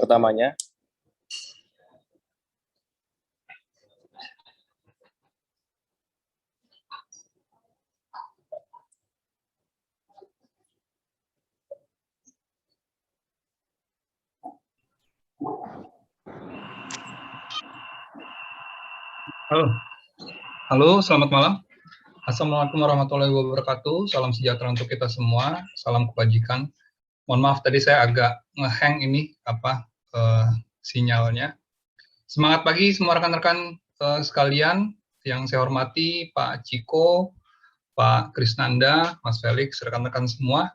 pertamanya. Halo, selamat malam. Assalamualaikum warahmatullahi wabarakatuh. Salam sejahtera untuk kita semua. Salam kebajikan. Mohon maaf tadi saya agak ngehang ini sinyalnya. Semangat pagi semua rekan-rekan sekalian. Yang saya hormati Pak Ciko, Pak Krisnanda, Mas Felix, rekan-rekan semua.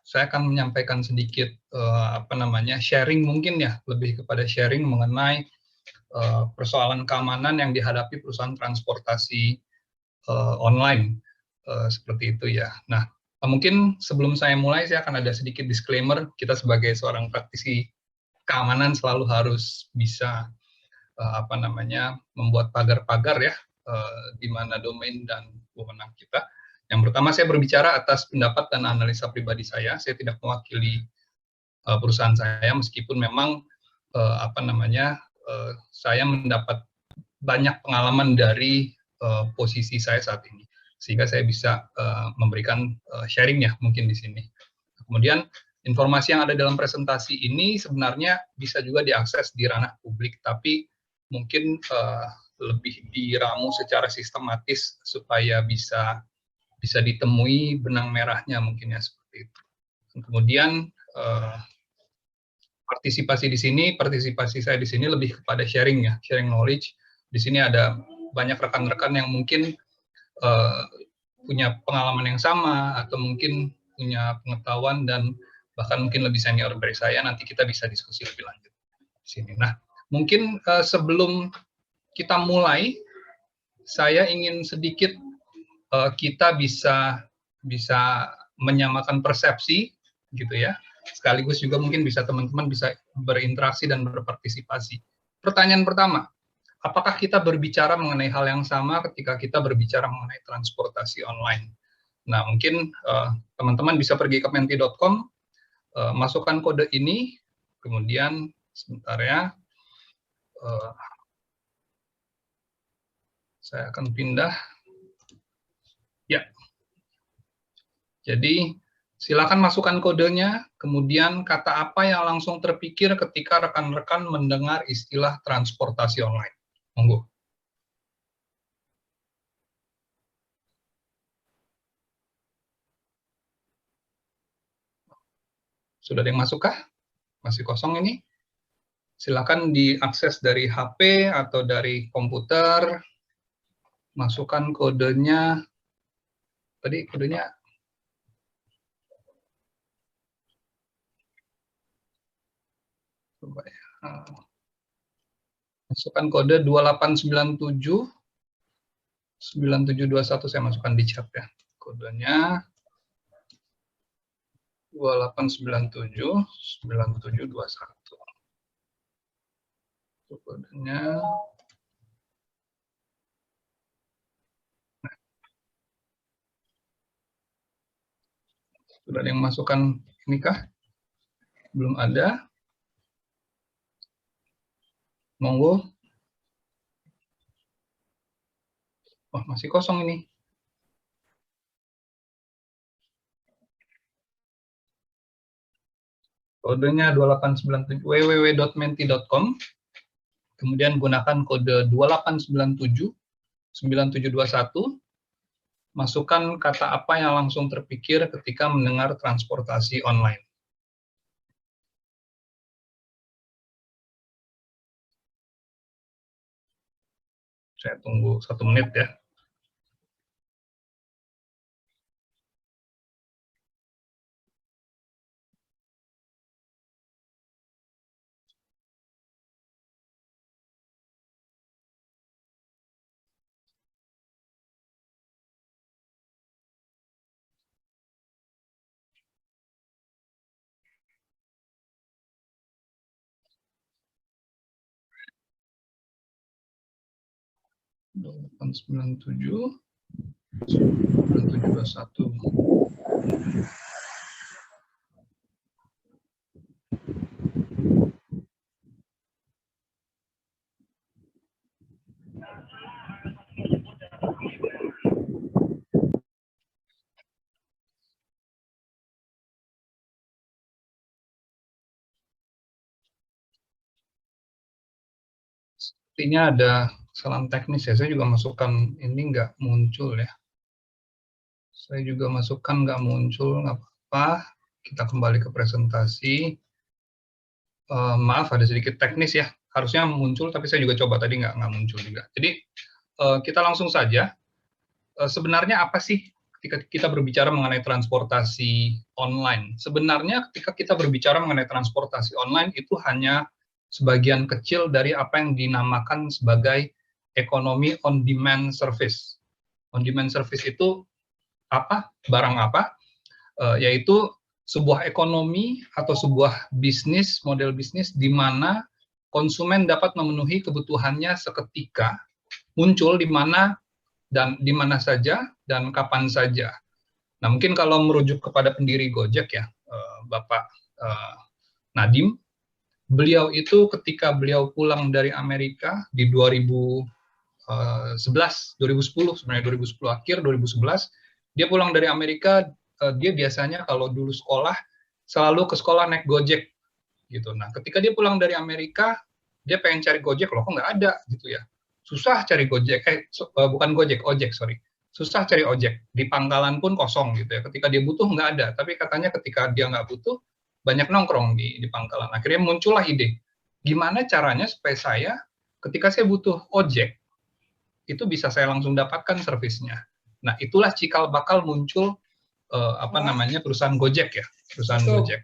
Saya akan menyampaikan sedikit sharing mungkin ya, lebih kepada sharing mengenai persoalan keamanan yang dihadapi perusahaan transportasi online seperti itu ya. Nah, mungkin sebelum saya mulai saya akan ada sedikit disclaimer. Kita sebagai seorang praktisi keamanan selalu harus bisa membuat pagar-pagar ya di mana domain dan wewenang kita. Yang pertama, saya berbicara atas pendapat dan analisa pribadi saya. Saya tidak mewakili perusahaan saya, meskipun memang saya mendapat banyak pengalaman dari posisi saya saat ini, sehingga saya bisa memberikan sharing ya mungkin di sini. Kemudian informasi yang ada dalam presentasi ini sebenarnya bisa juga diakses di ranah publik, tapi mungkin lebih diramu secara sistematis supaya bisa ditemui benang merahnya mungkin ya seperti itu. Kemudian partisipasi saya di sini lebih kepada sharing ya, sharing knowledge. Di sini ada banyak rekan-rekan yang mungkin punya pengalaman yang sama atau mungkin punya pengetahuan dan bahkan mungkin lebih senior dari saya. Nanti kita bisa diskusi lebih lanjut di sini. Nah, mungkin sebelum kita mulai, saya ingin sedikit kita bisa menyamakan persepsi gitu ya, sekaligus juga mungkin bisa teman-teman bisa berinteraksi dan berpartisipasi. Pertanyaan pertama, apakah kita berbicara mengenai hal yang sama ketika kita berbicara mengenai transportasi online? Nah, mungkin teman-teman bisa pergi ke menti.com, masukkan kode ini, kemudian sebentar ya, saya akan pindah. Ya, jadi silakan masukkan kodenya, kemudian kata apa yang langsung terpikir ketika rekan-rekan mendengar istilah transportasi online. Monggo. Sudah ada yang masuk kah? Masih kosong ini? Silakan diakses dari HP atau dari komputer. Masukkan kodenya. Tadi kodenya coba ya. Masukkan kode 2897 9721, saya masukkan di chat ya. Kodenya 2897 9721. Kodenya sudah ada yang masukkan ini kah? Belum ada. Monggo. Wah, masih kosong ini. Kodenya 2897 www.menti.com. Kemudian gunakan kode 2897 9721. Masukkan kata apa yang langsung terpikir ketika mendengar transportasi online. Saya tunggu 1 menit ya. Delapan 97 9721. Sepertinya ada kesalahan teknis ya. Saya juga masukkan ini nggak muncul ya. Saya juga masukkan nggak muncul, nggak apa-apa. Kita kembali ke presentasi. Maaf ada sedikit teknis ya. Harusnya muncul, tapi saya juga coba tadi nggak muncul juga. Jadi kita langsung saja. Sebenarnya apa sih ketika kita berbicara mengenai transportasi online? Sebenarnya ketika kita berbicara mengenai transportasi online itu hanya sebagian kecil dari apa yang dinamakan sebagai ekonomi on demand service. On demand service itu apa? Barang apa? Yaitu sebuah ekonomi atau sebuah bisnis, model bisnis di mana konsumen dapat memenuhi kebutuhannya seketika, muncul di mana dan di mana saja dan kapan saja. Nah, mungkin kalau merujuk kepada pendiri Gojek ya, Bapak Nadiem, beliau itu ketika beliau pulang dari Amerika di 2010 sebenarnya 2010 akhir 2011 dia pulang dari Amerika, dia biasanya kalau dulu sekolah selalu ke sekolah naik Gojek gitu. Nah, ketika dia pulang dari Amerika, dia pengen cari Gojek, loh kok nggak ada gitu ya. Susah cari Gojek, bukan Gojek, ojek, sorry. Susah cari ojek, di pangkalan pun kosong gitu ya. Ketika dia butuh nggak ada, tapi katanya ketika dia nggak butuh, banyak nongkrong di pangkalan. Akhirnya muncullah ide, gimana caranya supaya saya, ketika saya butuh ojek, itu bisa saya langsung dapatkan servisnya. Nah, itulah cikal bakal muncul perusahaan Gojek ya, perusahaan Gojek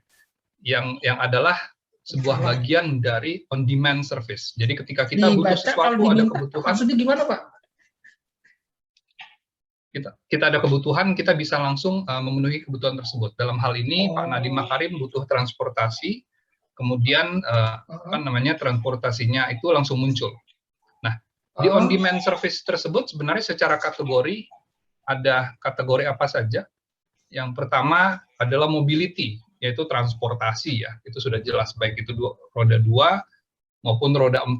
yang adalah sebuah bagian dari on demand service. Jadi ketika kita butuh sesuatu, ada kebutuhan. Maksudnya gimana, Pak? Kita ada kebutuhan, kita bisa langsung memenuhi kebutuhan tersebut. Dalam hal ini Pak Nadiem Makarim butuh transportasi, kemudian transportasinya itu langsung muncul. Nah, di on demand service tersebut sebenarnya secara kategori ada kategori apa saja. Yang pertama adalah mobility, yaitu transportasi ya, itu sudah jelas baik itu roda 2 maupun roda 4.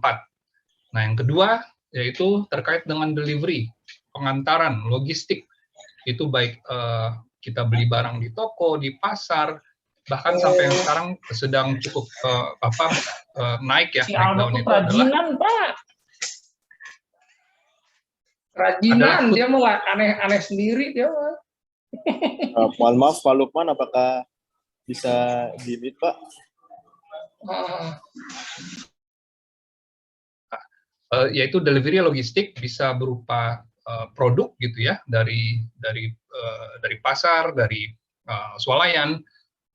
Nah, yang kedua yaitu terkait dengan delivery, pengantaran, logistik, itu baik kita beli barang di toko, di pasar, bahkan sampai yang sekarang sedang cukup naik ya, naik daun itu adalah Pak. Kerajinan, dia mau aneh-aneh sendiri dia mah. Mohon maaf Pak Lukman, apakah bisa di-mute Pak? Yaitu delivery logistik bisa berupa produk gitu ya dari pasar, dari swalayan,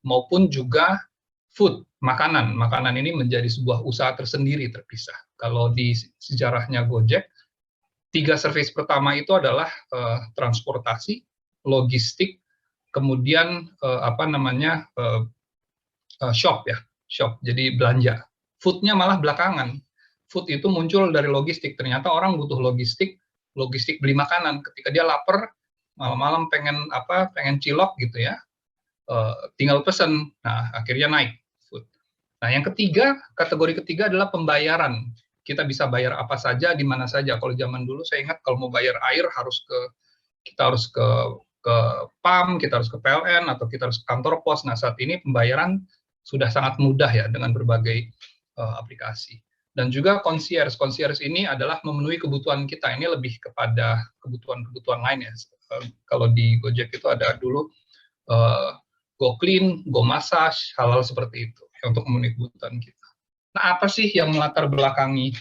maupun juga food, makanan. Makanan ini menjadi sebuah usaha tersendiri terpisah. Kalau di sejarahnya Gojek, 3 service pertama itu adalah transportasi, logistik, kemudian shop ya, shop. Jadi belanja. Foodnya malah belakangan. Food itu muncul dari logistik. Ternyata orang butuh logistik beli makanan. Ketika dia lapar, malam-malam pengen cilok gitu ya, tinggal pesen. Nah, akhirnya naik food. Nah, yang ketiga, kategori ketiga adalah pembayaran. Kita bisa bayar apa saja, di mana saja. Kalau zaman dulu saya ingat kalau mau bayar air kita harus ke PAM, kita harus ke PLN, atau kita harus ke kantor pos. Nah, saat ini pembayaran sudah sangat mudah ya dengan berbagai aplikasi. Dan juga concierge ini adalah memenuhi kebutuhan kita. Ini lebih kepada kebutuhan lain ya. Kalau di Gojek itu ada dulu Go Clean, Go Massage, hal-hal seperti itu untuk memenuhi kebutuhan kita. Nah, apa sih yang melatar belakangi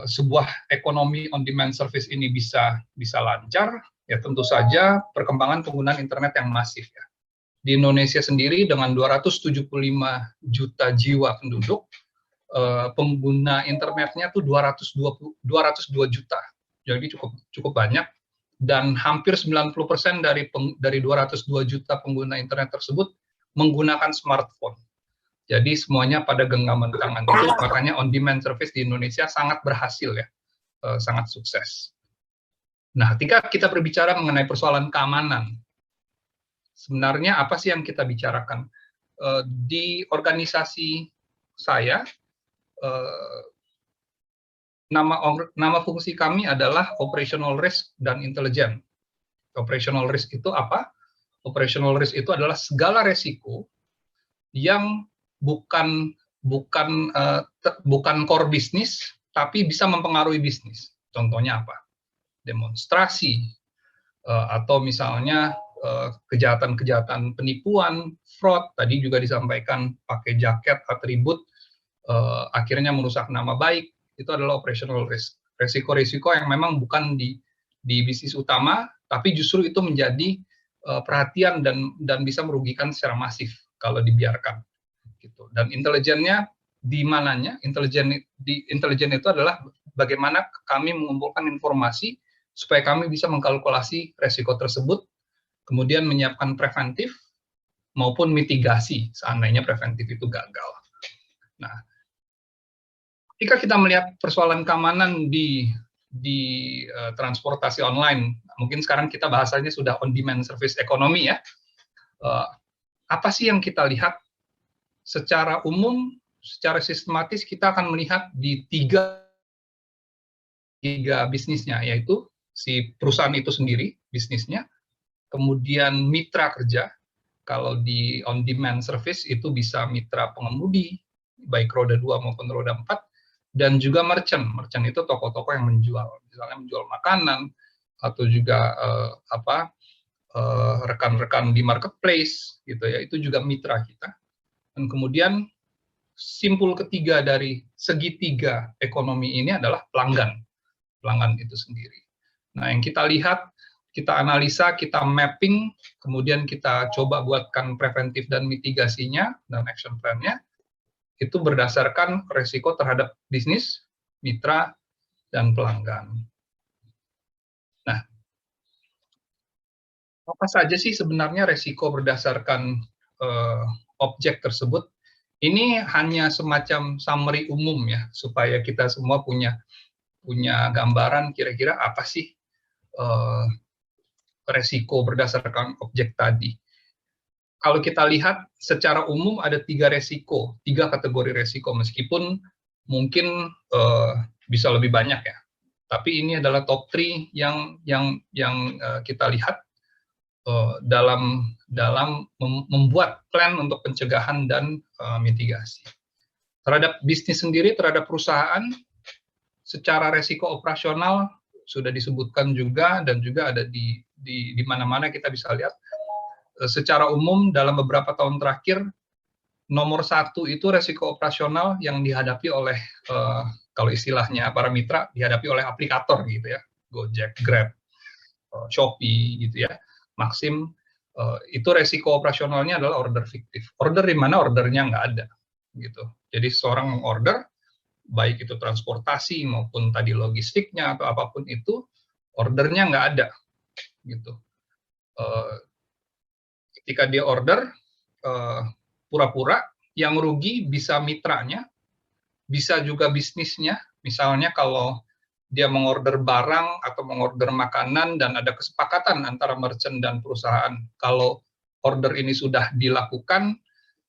sebuah ekonomi on demand service ini bisa lancar? Ya tentu saja perkembangan penggunaan internet yang masif ya. Di Indonesia sendiri dengan 275 juta jiwa penduduk, pengguna internetnya tuh 202 juta. Jadi cukup banyak, dan hampir 90% dari 202 juta pengguna internet tersebut menggunakan smartphone. Jadi semuanya pada genggaman tangan. Itu makanya on demand service di Indonesia sangat berhasil ya, sangat sukses. Nah, ketika kita berbicara mengenai persoalan keamanan, sebenarnya apa sih yang kita bicarakan? Di organisasi saya, nama fungsi kami adalah operational risk dan intelligence. Operational risk itu apa? Operational risk itu adalah segala resiko yang bukan core bisnis, tapi bisa mempengaruhi bisnis. Contohnya apa? Demonstrasi, atau misalnya kejahatan-kejahatan penipuan, fraud, tadi juga disampaikan pakai jaket, atribut, akhirnya merusak nama baik, itu adalah operational risk. Resiko-resiko yang memang bukan di bisnis utama, tapi justru itu menjadi perhatian dan bisa merugikan secara masif kalau dibiarkan. Gitu. Dan intelijennya di mananya? Intelijen itu adalah bagaimana kami mengumpulkan informasi supaya kami bisa mengkalkulasi resiko tersebut, kemudian menyiapkan preventif maupun mitigasi seandainya preventif itu gagal. Nah, ketika kita melihat persoalan keamanan di transportasi online, mungkin sekarang kita bahasanya sudah on-demand service ekonomi ya. Apa sih yang kita lihat? Secara umum, secara sistematis kita akan melihat di tiga bisnisnya, yaitu si perusahaan itu sendiri, bisnisnya, kemudian mitra kerja, kalau di on-demand service itu bisa mitra pengemudi, baik roda 2 maupun roda 4, dan juga merchant. Merchant itu toko-toko yang menjual, misalnya menjual makanan, atau juga rekan-rekan di marketplace, gitu ya, itu juga mitra kita. Dan kemudian simpul ketiga dari segitiga ekonomi ini adalah pelanggan itu sendiri. Nah, yang kita lihat, kita analisa, kita mapping, kemudian kita coba buatkan preventif dan mitigasinya, dan action plan-nya, itu berdasarkan resiko terhadap bisnis, mitra, dan pelanggan. Nah, apa saja sih sebenarnya resiko berdasarkan objek tersebut? Ini hanya semacam summary umum ya, supaya kita semua punya gambaran kira-kira apa sih resiko berdasarkan objek tadi. Kalau kita lihat secara umum ada tiga kategori resiko, meskipun mungkin bisa lebih banyak ya. Tapi ini adalah top 3 yang kita lihat dalam membuat plan untuk pencegahan dan mitigasi. Terhadap bisnis sendiri, terhadap perusahaan, secara resiko operasional sudah disebutkan juga, dan juga ada di mana-mana kita bisa lihat. Secara umum dalam beberapa tahun terakhir, nomor 1 itu resiko operasional yang dihadapi oleh kalau istilahnya para mitra, dihadapi oleh aplikator gitu ya, Gojek, Grab, Shopee gitu ya, Maxim. Itu resiko operasionalnya adalah order fiktif. Order di mana ordernya nggak ada gitu. Jadi seorang order, baik itu transportasi maupun tadi logistiknya atau apapun itu, ordernya nggak ada gitu. Ketika dia order, pura-pura, yang rugi bisa mitranya, bisa juga bisnisnya. Misalnya kalau dia mengorder barang atau mengorder makanan dan ada kesepakatan antara merchant dan perusahaan, kalau order ini sudah dilakukan,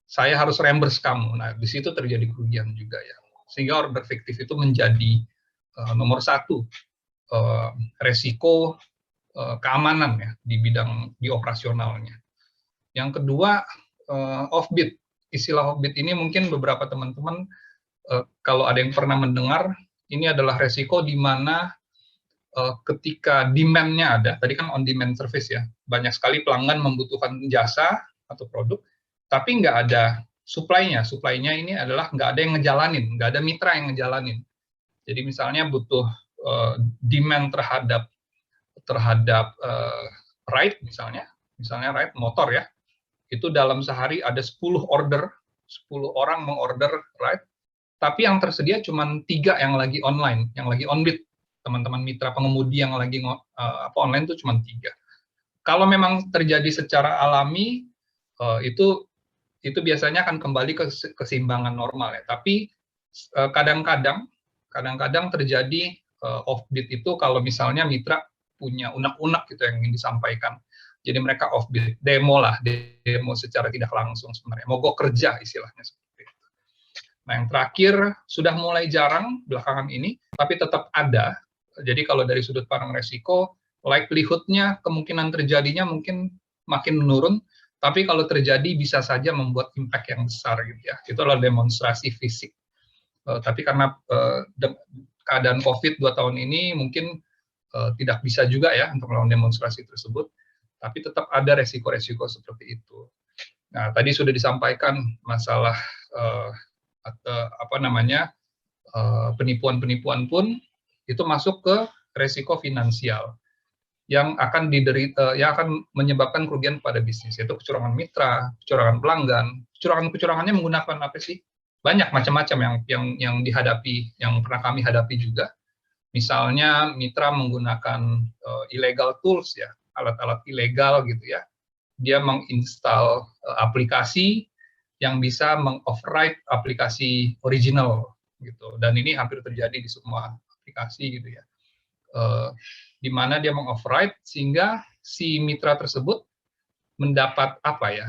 saya harus reimburse kamu. Nah, di situ terjadi kerugian juga ya. Sehingga order fiktif itu menjadi nomor 1 resiko keamanan ya di operasionalnya. Yang kedua, offbid. Istilah offbid ini mungkin beberapa teman-teman kalau ada yang pernah mendengar, ini adalah resiko di mana ketika demand-nya ada, tadi kan on-demand service ya, banyak sekali pelanggan membutuhkan jasa atau produk, tapi nggak ada supply-nya. Supply-nya ini adalah nggak ada yang ngejalanin, nggak ada mitra yang ngejalanin. Jadi misalnya butuh demand terhadap ride misalnya ride motor ya, itu dalam sehari ada 10 orang mengorder ride, tapi yang tersedia cuma 3 yang lagi online, yang lagi on-bid. Teman-teman mitra pengemudi yang lagi online itu cuma 3. Kalau memang terjadi secara alami, itu biasanya akan kembali ke keseimbangan normal ya. Tapi kadang-kadang terjadi off-bid itu kalau misalnya mitra punya unek-unek gitu yang ingin disampaikan. Jadi mereka off-bid, demo secara tidak langsung sebenarnya, mogok kerja istilahnya seperti itu. Nah, yang terakhir sudah mulai jarang belakangan ini, tapi tetap ada. Jadi kalau dari sudut pandang resiko, likelihood-nya, kemungkinan terjadinya mungkin makin menurun, tapi kalau terjadi bisa saja membuat impact yang besar gitu ya. Itu adalah demonstrasi fisik. Tapi karena keadaan COVID 2 tahun ini mungkin tidak bisa juga ya untuk melakukan demonstrasi tersebut, tapi tetap ada resiko-resiko seperti itu. Nah, tadi sudah disampaikan masalah penipuan-penipuan pun itu masuk ke resiko finansial yang akan menyebabkan kerugian pada bisnis, yaitu kecurangan mitra, kecurangan pelanggan. Kecurangannya menggunakan apa sih? Banyak macam-macam yang dihadapi, yang pernah kami hadapi juga. Misalnya mitra menggunakan illegal tools ya, alat-alat ilegal gitu ya. Dia menginstal aplikasi yang bisa mengoverride aplikasi original gitu. Dan ini hampir terjadi di semua aplikasi gitu ya. Di mana dia mengoverride sehingga si mitra tersebut mendapat apa ya?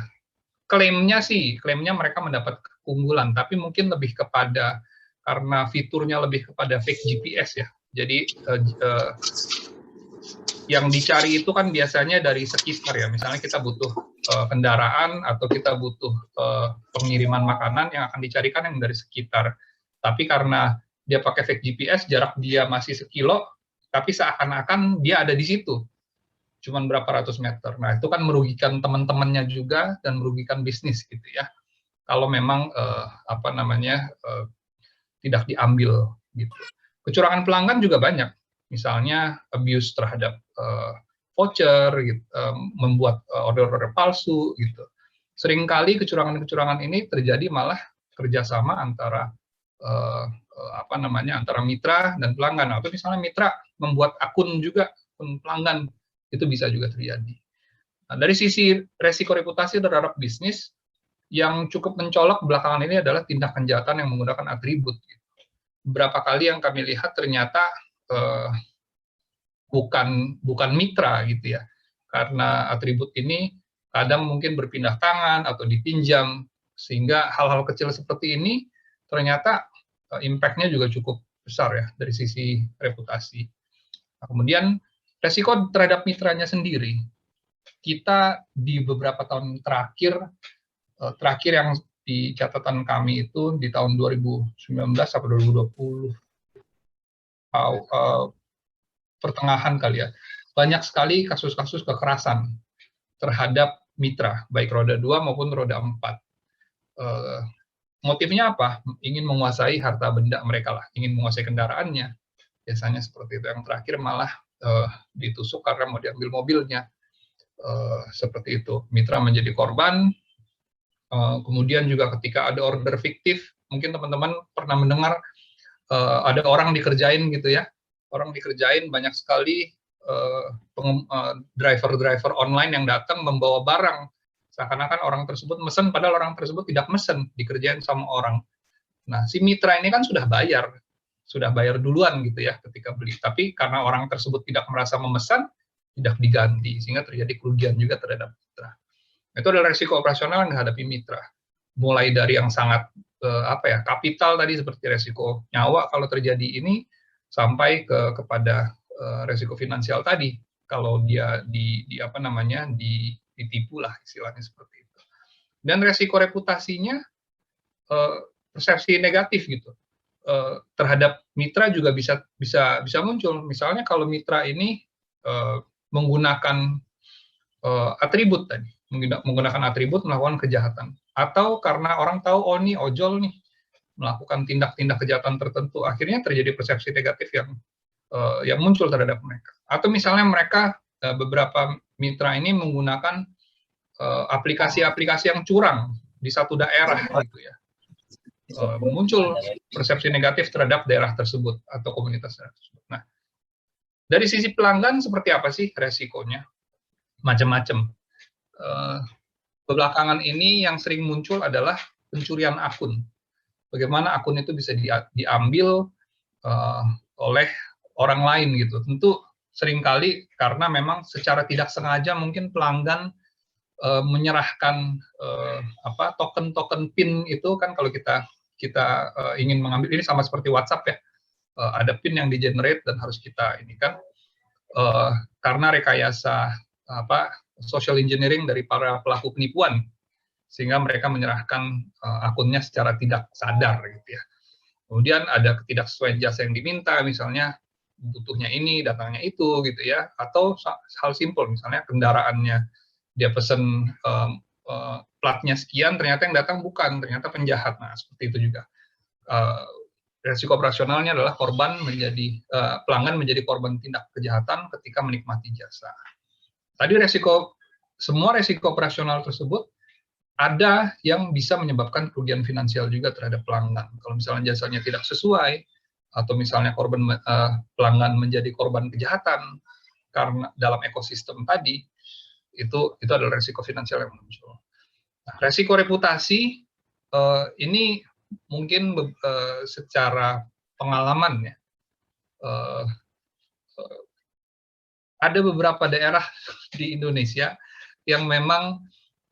Klaimnya mereka mendapat keunggulan, tapi mungkin lebih kepada karena fiturnya lebih kepada fake GPS ya. Jadi yang dicari itu kan biasanya dari sekitar ya. Misalnya kita butuh kendaraan atau kita butuh pengiriman makanan, yang akan dicarikan yang dari sekitar. Tapi karena dia pakai fake GPS, jarak dia masih sekilo, tapi seakan-akan dia ada di situ. Cuman berapa ratus meter. Nah, itu kan merugikan teman-temannya juga dan merugikan bisnis gitu ya. Kalau memang tidak diambil gitu. Kecurangan pelanggan juga banyak. Misalnya abuse terhadap voucher, gitu, membuat order-order palsu gitu. Seringkali kecurangan-kecurangan ini terjadi malah kerjasama antara antara mitra dan pelanggan. Atau misalnya mitra membuat akun juga, akun pelanggan, itu bisa juga terjadi. Nah, dari sisi resiko reputasi terhadap bisnis, yang cukup mencolok belakangan ini adalah tindak kejahatan yang menggunakan atribut. Beberapa kali yang kami lihat ternyata bukan mitra gitu ya, karena atribut ini kadang mungkin berpindah tangan atau dipinjam, sehingga hal-hal kecil seperti ini ternyata impact-nya juga cukup besar ya dari sisi reputasi. Nah, kemudian resiko terhadap mitranya sendiri, kita di beberapa tahun terakhir yang di catatan kami itu di tahun 2019 sampai 2020 pertengahan kali ya, banyak sekali kasus-kasus kekerasan terhadap mitra, baik roda 2 maupun roda 4. Motifnya apa? Ingin menguasai harta benda mereka lah, ingin menguasai kendaraannya. Biasanya seperti itu. Yang terakhir malah ditusuk karena mau diambil mobilnya. Seperti itu. Mitra menjadi korban. Kemudian juga ketika ada order fiktif, mungkin teman-teman pernah mendengar ada orang dikerjain gitu ya. Orang dikerjain banyak sekali driver-driver online yang datang membawa barang. Seakan-akan orang tersebut mesen, padahal orang tersebut tidak mesen, dikerjain sama orang. Nah, si mitra ini kan sudah bayar duluan gitu ya ketika beli. Tapi karena orang tersebut tidak merasa memesan, tidak diganti, sehingga terjadi kerugian juga terhadap mitra. Itu adalah risiko operasional yang dihadapi mitra. Mulai dari yang sangat kapital tadi seperti risiko nyawa kalau terjadi ini, sampai kepada risiko finansial tadi kalau dia ditipu lah istilahnya seperti itu. Dan risiko reputasinya persepsi negatif gitu terhadap mitra juga bisa muncul. Misalnya kalau mitra ini menggunakan atribut tadi, menggunakan atribut melakukan kejahatan, atau karena orang tahu oh nih ojol nih melakukan tindak-tindak kejahatan tertentu, akhirnya terjadi persepsi negatif yang muncul terhadap mereka. Atau misalnya mereka beberapa mitra ini menggunakan aplikasi-aplikasi yang curang di satu daerah gitu ya. Muncul persepsi negatif terhadap daerah tersebut atau komunitas tersebut. Nah, dari sisi pelanggan seperti apa sih resikonya? Macam-macam. Belakangan ini yang sering muncul adalah pencurian akun. Bagaimana akun itu bisa diambil oleh orang lain gitu. Tentu seringkali karena memang secara tidak sengaja mungkin pelanggan menyerahkan token-token PIN itu kan kalau kita ingin mengambil, ini sama seperti WhatsApp ya, ada PIN yang di-generate dan harus kita ini kan karena rekayasa social engineering dari para pelaku penipuan, sehingga mereka menyerahkan akunnya secara tidak sadar gitu ya. Kemudian ada ketidaksesuaian jasa yang diminta, misalnya butuhnya ini, datangnya itu, gitu ya. Atau hal simpel, misalnya kendaraannya dia pesen platnya sekian, ternyata yang datang bukan, ternyata penjahat. Nah, seperti itu juga. Resiko operasionalnya adalah pelanggan menjadi korban tindak kejahatan ketika menikmati jasa. Tadi semua resiko operasional tersebut ada yang bisa menyebabkan kerugian finansial juga terhadap pelanggan. Kalau misalnya jasanya tidak sesuai, atau misalnya pelanggan menjadi korban kejahatan karena dalam ekosistem tadi, itu adalah resiko finansial yang muncul. Nah, resiko reputasi ini mungkin secara pengalaman ya, ada beberapa daerah di Indonesia yang memang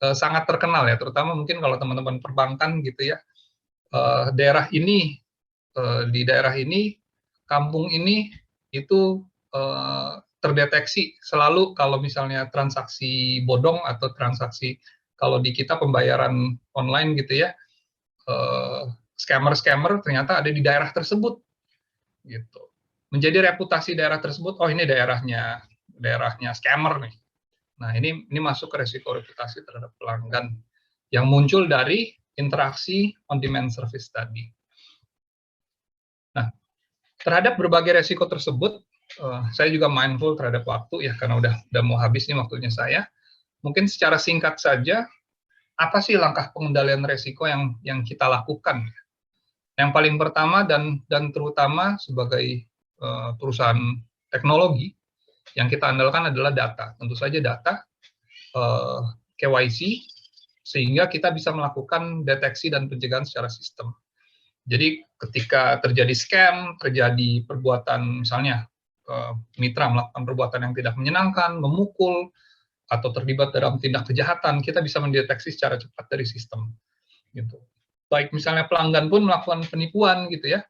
sangat terkenal ya, terutama mungkin kalau teman-teman perbankan gitu ya, daerah ini, di daerah ini, kampung ini itu terdeteksi selalu kalau misalnya transaksi bodong atau transaksi kalau di kita pembayaran online gitu ya, scammer ternyata ada di daerah tersebut gitu. Menjadi reputasi daerah tersebut, oh ini daerahnya scammer nih. Nah, ini masuk ke resiko reputasi terhadap pelanggan yang muncul dari interaksi on demand service tadi. Nah, terhadap berbagai resiko tersebut, saya juga mindful terhadap waktu ya, karena udah mau habis nih waktunya saya. Mungkin secara singkat saja, apa sih langkah pengendalian resiko yang kita lakukan? Yang paling pertama dan terutama sebagai perusahaan teknologi, yang kita andalkan adalah data. Tentu saja data, KYC, sehingga kita bisa melakukan deteksi dan pencegahan secara sistem. Jadi ketika terjadi scam, terjadi perbuatan misalnya mitra melakukan perbuatan yang tidak menyenangkan, memukul, atau terlibat dalam tindak kejahatan, kita bisa mendeteksi secara cepat dari sistem. Gitu. Baik misalnya pelanggan pun melakukan penipuan gitu ya,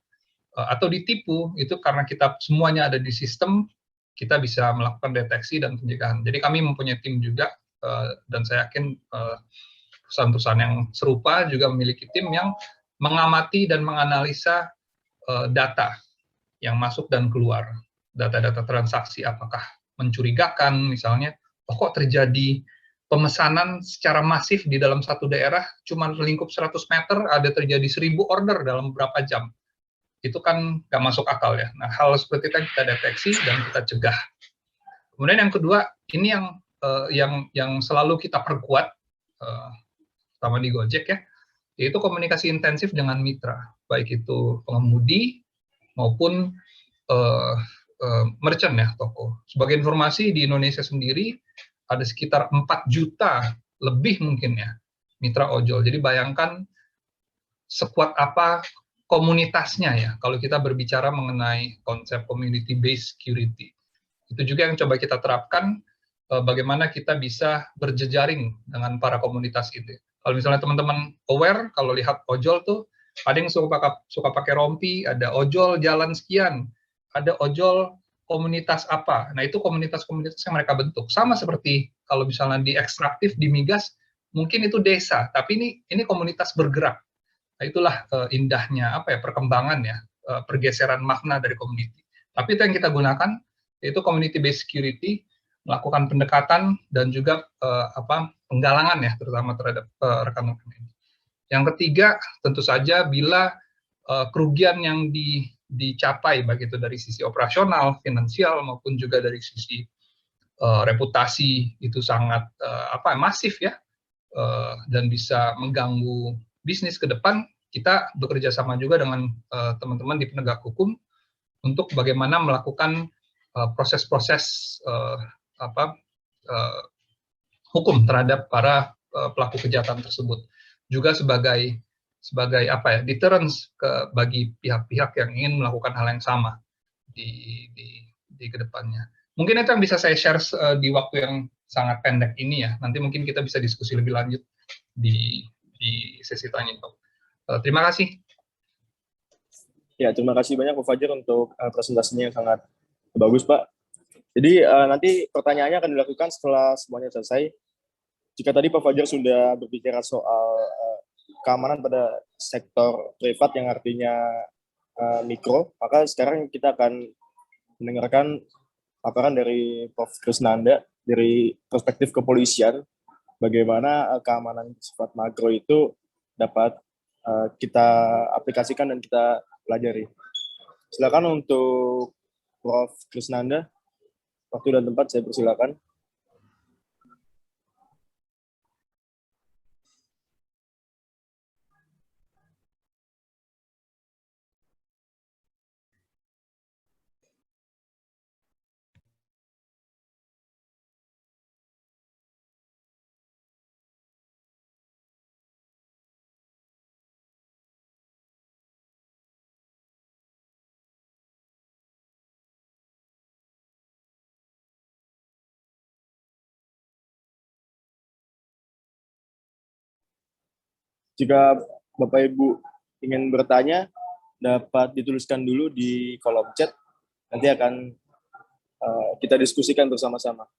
atau ditipu, itu karena kita semuanya ada di sistem, kita bisa melakukan deteksi dan pencegahan. Jadi kami mempunyai tim juga, dan saya yakin perusahaan-perusahaan yang serupa juga memiliki tim yang mengamati dan menganalisa data yang masuk dan keluar. Data-data transaksi apakah mencurigakan misalnya, kok terjadi pemesanan secara masif di dalam satu daerah, cuma lingkup 100 meter, ada terjadi 1000 order dalam beberapa jam. Itu kan nggak masuk akal ya. Nah, hal seperti itu kita deteksi dan kita cegah. Kemudian yang kedua, ini yang selalu kita perkuat, terutama di Gojek ya, yaitu komunikasi intensif dengan mitra, baik itu pengemudi maupun merchant ya, toko. Sebagai informasi, di Indonesia sendiri ada sekitar 4 juta lebih mungkin ya mitra ojol. Jadi bayangkan sekuat apa komunitasnya ya kalau kita berbicara mengenai konsep community based security. Itu juga yang coba kita terapkan, bagaimana kita bisa berjejaring dengan para komunitas itu. Kalau misalnya teman-teman aware, kalau lihat ojol tuh ada yang suka pakai rompi, ada ojol jalan sekian, ada ojol komunitas apa. Nah, itu komunitas-komunitas yang mereka bentuk. Sama seperti kalau misalnya di ekstraktif, di migas, mungkin itu desa, tapi ini komunitas bergerak. Nah, itulah indahnya perkembangan ya, pergeseran makna dari community. Tapi itu yang kita gunakan, yaitu community based security, melakukan pendekatan dan juga penggalangan ya, terutama terhadap rekan-rekan ini. Yang ketiga, tentu saja bila kerugian yang dicapai, baik itu dari sisi operasional, finansial, maupun juga dari sisi reputasi, itu sangat masif ya, dan bisa mengganggu bisnis ke depan, kita bekerja sama juga dengan teman-teman di penegak hukum untuk bagaimana melakukan proses-proses hukum terhadap para pelaku kejahatan tersebut. Juga sebagai deterrence bagi pihak-pihak yang ingin melakukan hal yang sama di kedepannya. Mungkin itu yang bisa saya share di waktu yang sangat pendek ini ya. Nanti mungkin kita bisa diskusi lebih lanjut di sesi tanya jawab. Terima kasih. Ya, terima kasih banyak Pak Fajar untuk presentasinya yang sangat bagus, Pak. Jadi nanti pertanyaannya akan dilakukan setelah semuanya selesai. Jika tadi Pak Fajar sudah berbicara soal keamanan pada sektor privat, yang artinya mikro, maka sekarang kita akan mendengarkan paparan dari Prof. Krisnanda dari perspektif kepolisian, bagaimana keamanan sifat makro itu dapat kita aplikasikan dan kita pelajari. Silakan untuk Prof. Krisnanda, waktu dan tempat saya persilakan. Jika Bapak Ibu ingin bertanya, dapat dituliskan dulu di kolom chat. Nanti akan kita diskusikan bersama-sama.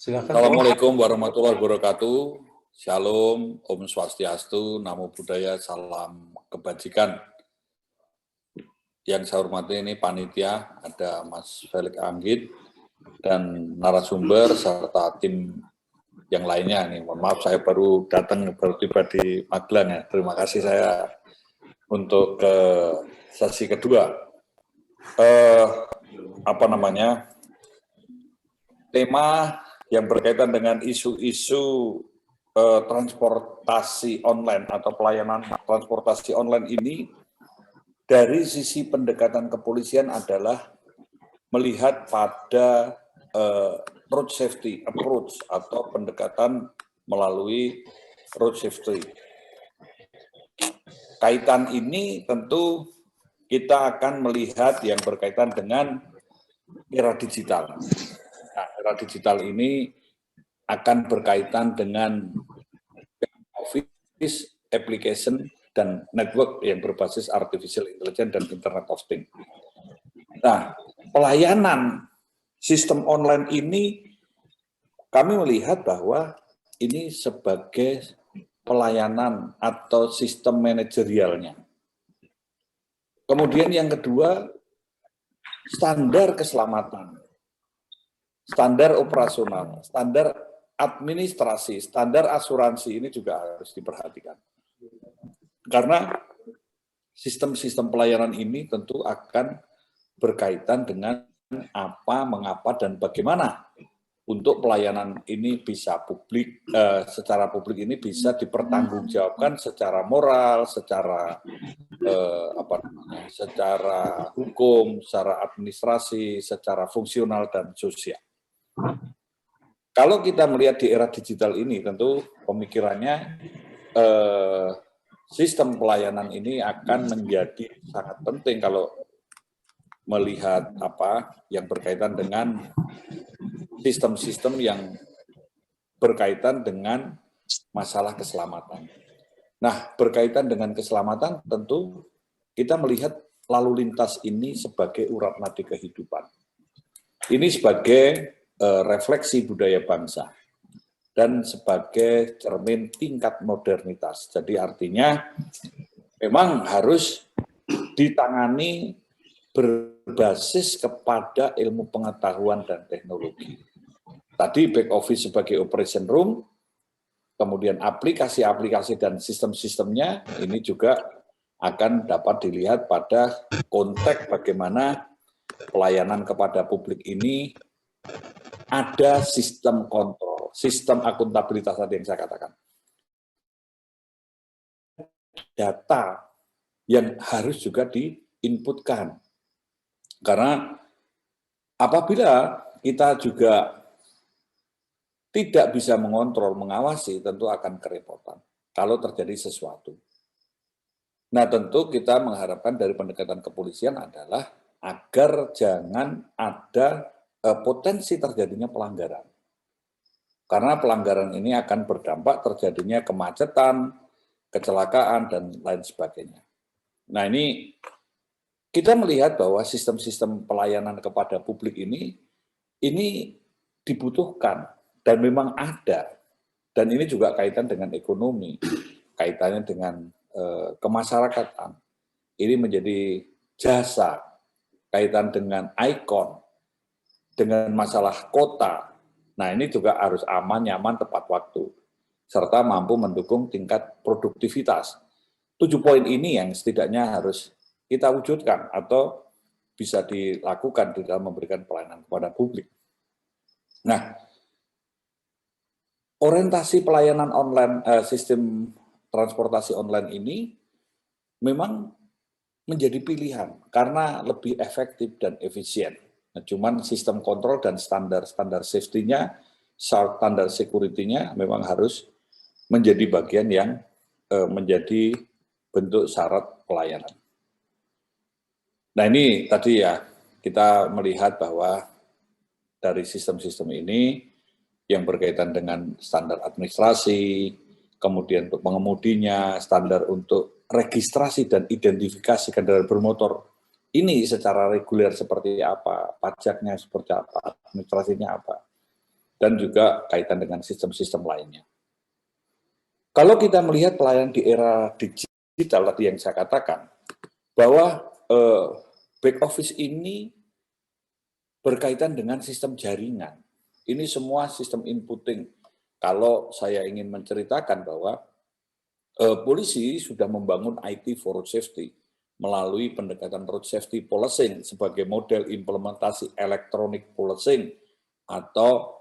Silakan. Assalamualaikum warahmatullahi wabarakatuh. Shalom, Om Swastiastu, Namo Buddhaya, salam kebajikan. Yang saya hormati ini panitia, ada Mas Felix Anggit, dan narasumber, serta tim yang lainnya. Nih, mohon maaf saya baru datang, baru tiba di Magelang ya. Terima kasih saya untuk ke sesi kedua. Tema yang berkaitan dengan isu-isu transportasi online atau pelayanan transportasi online ini dari sisi pendekatan kepolisian adalah melihat pada road safety approach atau pendekatan melalui road safety. Kaitan ini tentu kita akan melihat yang berkaitan dengan era digital. Nah, era digital ini akan berkaitan dengan office, application, dan network yang berbasis artificial intelligence dan Internet of Things. Nah, pelayanan sistem online ini kami melihat bahwa ini sebagai pelayanan atau sistem manajerialnya. Kemudian yang kedua, standar keselamatan, standar operasional, standar administrasi, standar asuransi ini juga harus diperhatikan. Karena sistem-sistem pelayanan ini tentu akan berkaitan dengan apa, mengapa, dan bagaimana untuk pelayanan ini bisa publik, secara publik ini bisa dipertanggungjawabkan secara moral, secara secara hukum, secara administrasi, secara fungsional dan sosial. Kalau kita melihat di era digital ini, tentu pemikirannya sistem pelayanan ini akan menjadi sangat penting kalau melihat apa yang berkaitan dengan sistem-sistem yang berkaitan dengan masalah keselamatan. Nah, berkaitan dengan keselamatan tentu kita melihat lalu lintas ini sebagai urat nadi kehidupan. Ini sebagai refleksi budaya bangsa dan sebagai cermin tingkat modernitas. Jadi artinya memang harus ditangani berbasis kepada ilmu pengetahuan dan teknologi. Tadi back office sebagai operation room, kemudian aplikasi-aplikasi dan sistem-sistemnya ini juga akan dapat dilihat pada konteks bagaimana pelayanan kepada publik ini ada sistem kontrol, sistem akuntabilitas tadi yang saya katakan. Data yang harus juga diinputkan. Karena apabila kita juga tidak bisa mengontrol, mengawasi, tentu akan kerepotan kalau terjadi sesuatu. Nah, tentu kita mengharapkan dari pendekatan kepolisian adalah agar jangan ada potensi terjadinya pelanggaran. Karena pelanggaran ini akan berdampak terjadinya kemacetan, kecelakaan, dan lain sebagainya. Nah, ini kita melihat bahwa sistem-sistem pelayanan kepada publik ini dibutuhkan dan memang ada. Dan ini juga kaitan dengan ekonomi, kaitannya dengan kemasyarakatan. Ini menjadi jasa, kaitan dengan ikon, dengan masalah kota. Nah, ini juga harus aman, nyaman, tepat waktu, serta mampu mendukung tingkat produktivitas. 7 poin ini yang setidaknya harus kita wujudkan atau bisa dilakukan di dalam memberikan pelayanan kepada publik. Nah, orientasi pelayanan online, sistem transportasi online ini memang menjadi pilihan karena lebih efektif dan efisien. Nah, cuman sistem kontrol dan standar safety-nya, standar security-nya memang harus menjadi bagian yang menjadi bentuk syarat pelayanan. Nah, ini tadi ya, kita melihat bahwa dari sistem-sistem ini yang berkaitan dengan standar administrasi, kemudian untuk pengemudinya, standar untuk registrasi dan identifikasi kendaraan bermotor, ini secara reguler seperti apa, pajaknya seperti apa, administrasinya apa, dan juga kaitan dengan sistem-sistem lainnya. Kalau kita melihat pelayanan di era digital tadi yang saya katakan, bahwa back office ini berkaitan dengan sistem jaringan. Ini semua sistem inputting. Kalau saya ingin menceritakan bahwa polisi sudah membangun IT for road safety melalui pendekatan road safety policing sebagai model implementasi electronic policing atau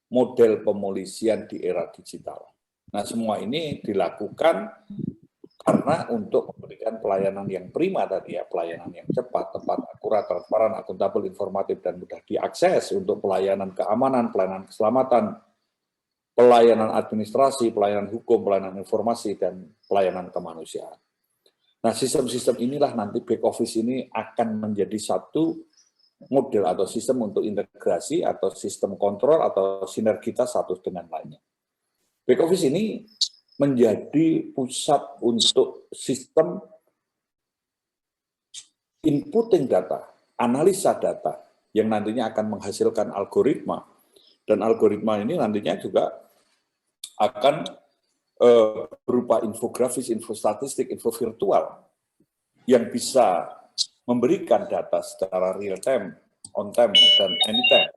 model pemolisian di era digital. Nah, semua ini dilakukan karena untuk memberikan pelayanan yang prima tadi ya, pelayanan yang cepat, tepat, akurat, transparan, akuntabel, informatif, dan mudah diakses untuk pelayanan keamanan, pelayanan keselamatan, pelayanan administrasi, pelayanan hukum, pelayanan informasi, dan pelayanan kemanusiaan. Nah, sistem-sistem inilah nanti back office ini akan menjadi satu model atau sistem untuk integrasi atau sistem kontrol atau sinergitas satu dengan lainnya. Back office ini menjadi pusat untuk sistem inputting data, analisa data, yang nantinya akan menghasilkan algoritma. Dan algoritma ini nantinya juga akan berupa infografis, info statistik, info virtual, yang bisa memberikan data secara real time, on time, dan anytime.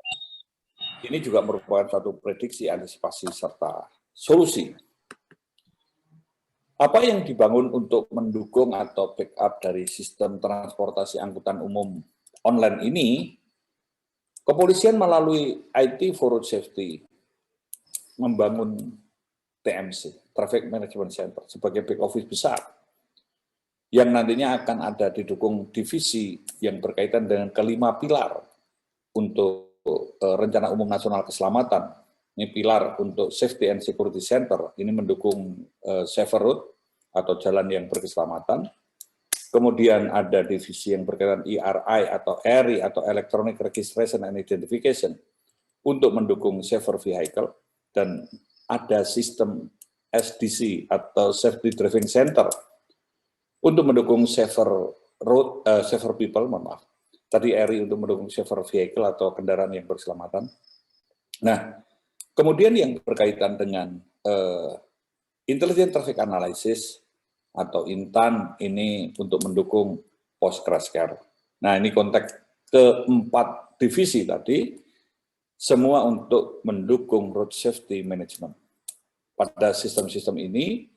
Ini juga merupakan satu prediksi, antisipasi, serta solusi. Apa yang dibangun untuk mendukung atau backup dari sistem transportasi angkutan umum online ini, kepolisian melalui IT for Road Safety membangun TMC, Traffic Management Center, sebagai back office besar, yang nantinya akan ada didukung divisi yang berkaitan dengan kelima pilar untuk Rencana Umum Nasional Keselamatan. Ini pilar untuk Safety and Security Center, ini mendukung safer road atau jalan yang berkeselamatan. Kemudian ada divisi yang berkaitan ERI atau ERI atau Electronic Registration and Identification untuk mendukung safer vehicle, dan ada sistem SDC atau Safety Driving Center untuk mendukung safer road, safer people, mohon maaf. Tadi ERI untuk mendukung safer vehicle atau kendaraan yang berkeselamatan. Nah, kemudian yang berkaitan dengan Intelligent Traffic Analysis atau INTAN ini untuk mendukung post crash care. Nah, ini konteks keempat divisi tadi, semua untuk mendukung road safety management. Pada sistem-sistem ini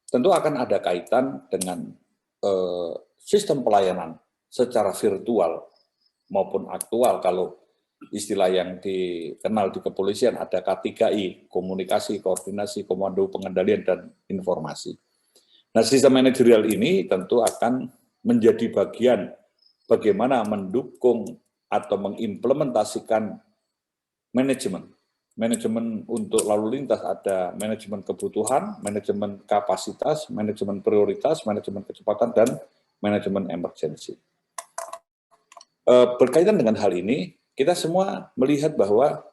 tentu akan ada kaitan dengan sistem pelayanan secara virtual maupun aktual, kalau istilah yang dikenal di kepolisian ada K3I, komunikasi, koordinasi, komando, pengendalian, dan informasi. Nah, sistem manajerial ini tentu akan menjadi bagian bagaimana mendukung atau mengimplementasikan manajemen. Manajemen untuk lalu lintas ada manajemen kebutuhan, manajemen kapasitas, manajemen prioritas, manajemen kecepatan, dan manajemen emergency. Berkaitan dengan hal ini, kita semua melihat bahwa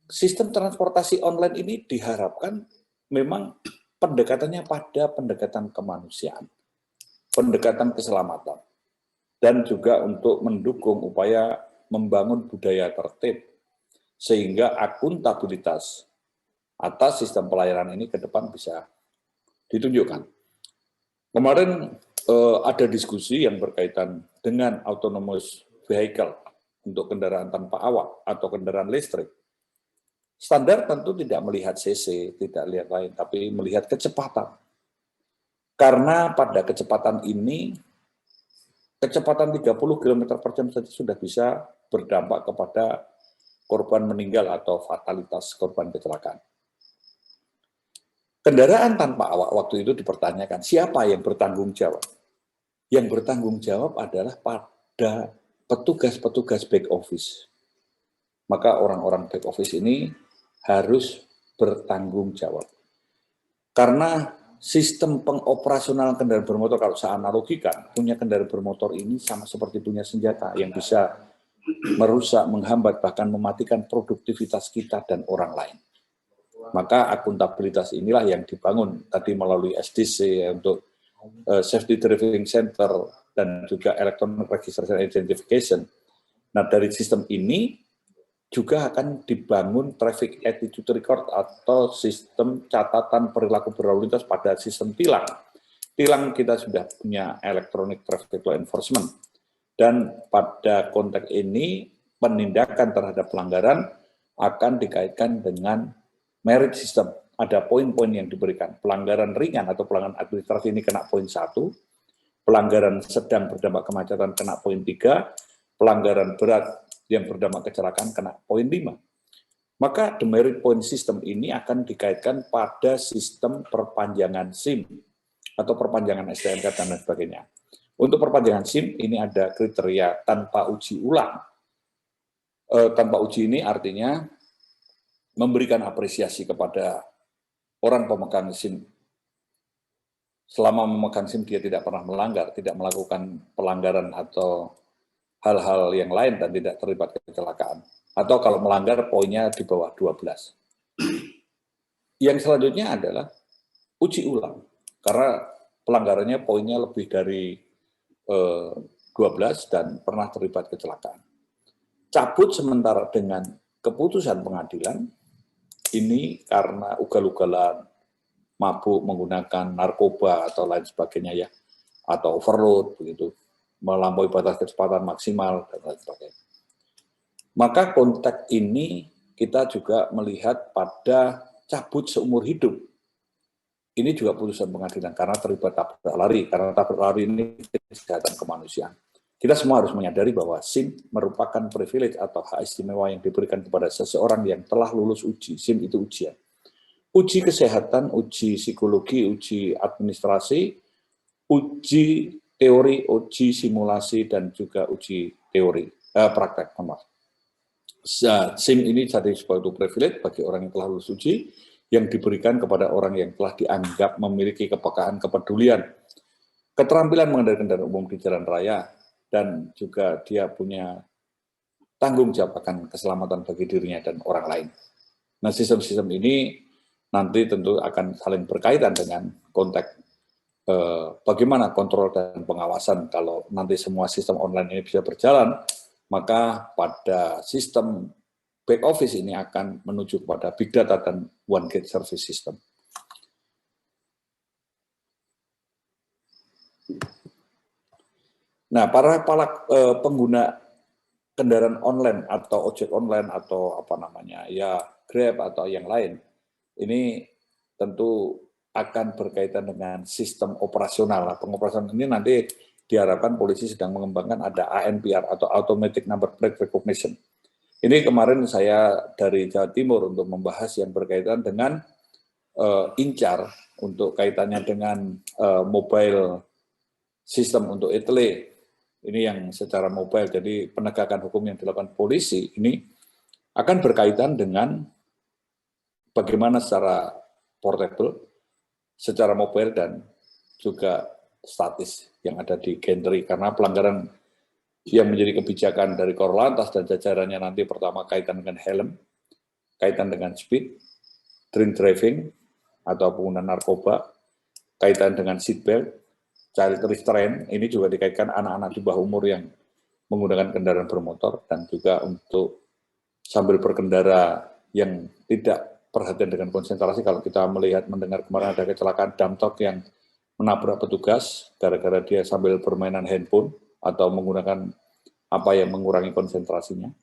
sistem transportasi online ini diharapkan memang pendekatannya pada pendekatan kemanusiaan, pendekatan keselamatan, dan juga untuk mendukung upaya membangun budaya tertib, sehingga akuntabilitas atas sistem pelayanan ini ke depan bisa ditunjukkan. Kemarin ada diskusi yang berkaitan dengan autonomous vehicle untuk kendaraan tanpa awak atau kendaraan listrik. Standar tentu tidak melihat CC, tidak lihat lain, tapi melihat kecepatan. Karena pada kecepatan ini, kecepatan 30 km per jam saja sudah bisa berdampak kepada korban meninggal atau fatalitas korban kecelakaan. Kendaraan tanpa awak waktu itu dipertanyakan, siapa yang bertanggung jawab? Yang bertanggung jawab adalah pada petugas-petugas back office. Maka orang-orang back office ini harus bertanggung jawab. Karena sistem pengoperasional kendaraan bermotor, kalau saya analogikan, punya kendaraan bermotor ini sama seperti punya senjata yang bisa merusak, menghambat, bahkan mematikan produktivitas kita dan orang lain. Maka akuntabilitas inilah yang dibangun tadi melalui SDC untuk Safety Driving Center dan juga Electronic Registration Identification. Nah, dari sistem ini juga akan dibangun Traffic Attitude Record atau sistem catatan perilaku berlalu lintas pada sistem tilang. Tilang kita sudah punya Electronic Traffic Law Enforcement. Dan pada konteks ini, penindakan terhadap pelanggaran akan dikaitkan dengan merit system. Ada poin-poin yang diberikan. Pelanggaran ringan atau pelanggaran administrasi ini kena poin 1, pelanggaran sedang berdampak kemacetan kena poin 3, pelanggaran berat yang berdampak kecelakaan kena poin 5. Maka the merit point system ini akan dikaitkan pada sistem perpanjangan SIM atau perpanjangan STNK dan lain sebagainya. Untuk perpanjangan SIM ini ada kriteria tanpa uji ulang. Tanpa uji ini artinya memberikan apresiasi kepada orang pemegang SIM. Selama memegang SIM dia tidak pernah melanggar, tidak melakukan pelanggaran atau hal-hal yang lain dan tidak terlibat kecelakaan. Atau kalau melanggar poinnya di bawah 12. Yang selanjutnya adalah uji ulang. Karena pelanggarannya poinnya lebih dari 12 dan pernah terlibat kecelakaan. Cabut sementara dengan keputusan pengadilan, ini karena ugal-ugalan, mabuk, menggunakan narkoba atau lain sebagainya ya, atau overload begitu, melampaui batas kecepatan maksimal dan lain sebagainya. Maka konteks ini kita juga melihat pada cabut seumur hidup. Ini juga putusan pengadilan karena terlibat tabrak lari, karena tabrak lari ini kejahatan kemanusiaan. Kita semua harus menyadari bahwa SIM merupakan privilege atau hak istimewa yang diberikan kepada seseorang yang telah lulus uji. SIM itu ujian. Uji kesehatan, uji psikologi, uji administrasi, uji teori, uji simulasi, dan juga uji teori, praktek. SIM ini jadi suatu privilege bagi orang yang telah lulus uji, yang diberikan kepada orang yang telah dianggap memiliki kepekaan, kepedulian, keterampilan mengendarai kendaraan umum di jalan raya, dan juga dia punya tanggung jawab akan keselamatan bagi dirinya dan orang lain. Nah, sistem-sistem ini nanti tentu akan saling berkaitan dengan konteks bagaimana kontrol dan pengawasan. Kalau nanti semua sistem online ini bisa berjalan, maka pada sistem back office ini akan menuju kepada big data dan one gate service system. Nah, para pengguna kendaraan online atau ojek online atau apa namanya ya Grab atau yang lain, ini tentu akan berkaitan dengan sistem operasional. Pengoperasional ini nanti diharapkan polisi sedang mengembangkan ada ANPR atau Automatic Number Plate Recognition. Ini kemarin saya dari Jawa Timur untuk membahas yang berkaitan dengan INCAR untuk kaitannya dengan mobile system untuk ETLE. Ini yang secara mobile, jadi penegakan hukum yang dilakukan polisi ini akan berkaitan dengan bagaimana secara portable, secara mobile, dan juga statis yang ada di gantry. Karena pelanggaran yang menjadi kebijakan dari Korlantas dan jajarannya nanti pertama kaitan dengan helm, kaitan dengan speed, drink driving, atau penggunaan narkoba, kaitan dengan seatbelt, child restraint, ini juga dikaitkan anak-anak di bawah umur yang menggunakan kendaraan bermotor, dan juga untuk sambil berkendara yang tidak perhatian dengan konsentrasi. Kalau kita melihat, mendengar kemarin ada kecelakaan dump truck yang menabrak petugas gara-gara dia sambil bermainan handphone atau menggunakan apa yang mengurangi konsentrasinya,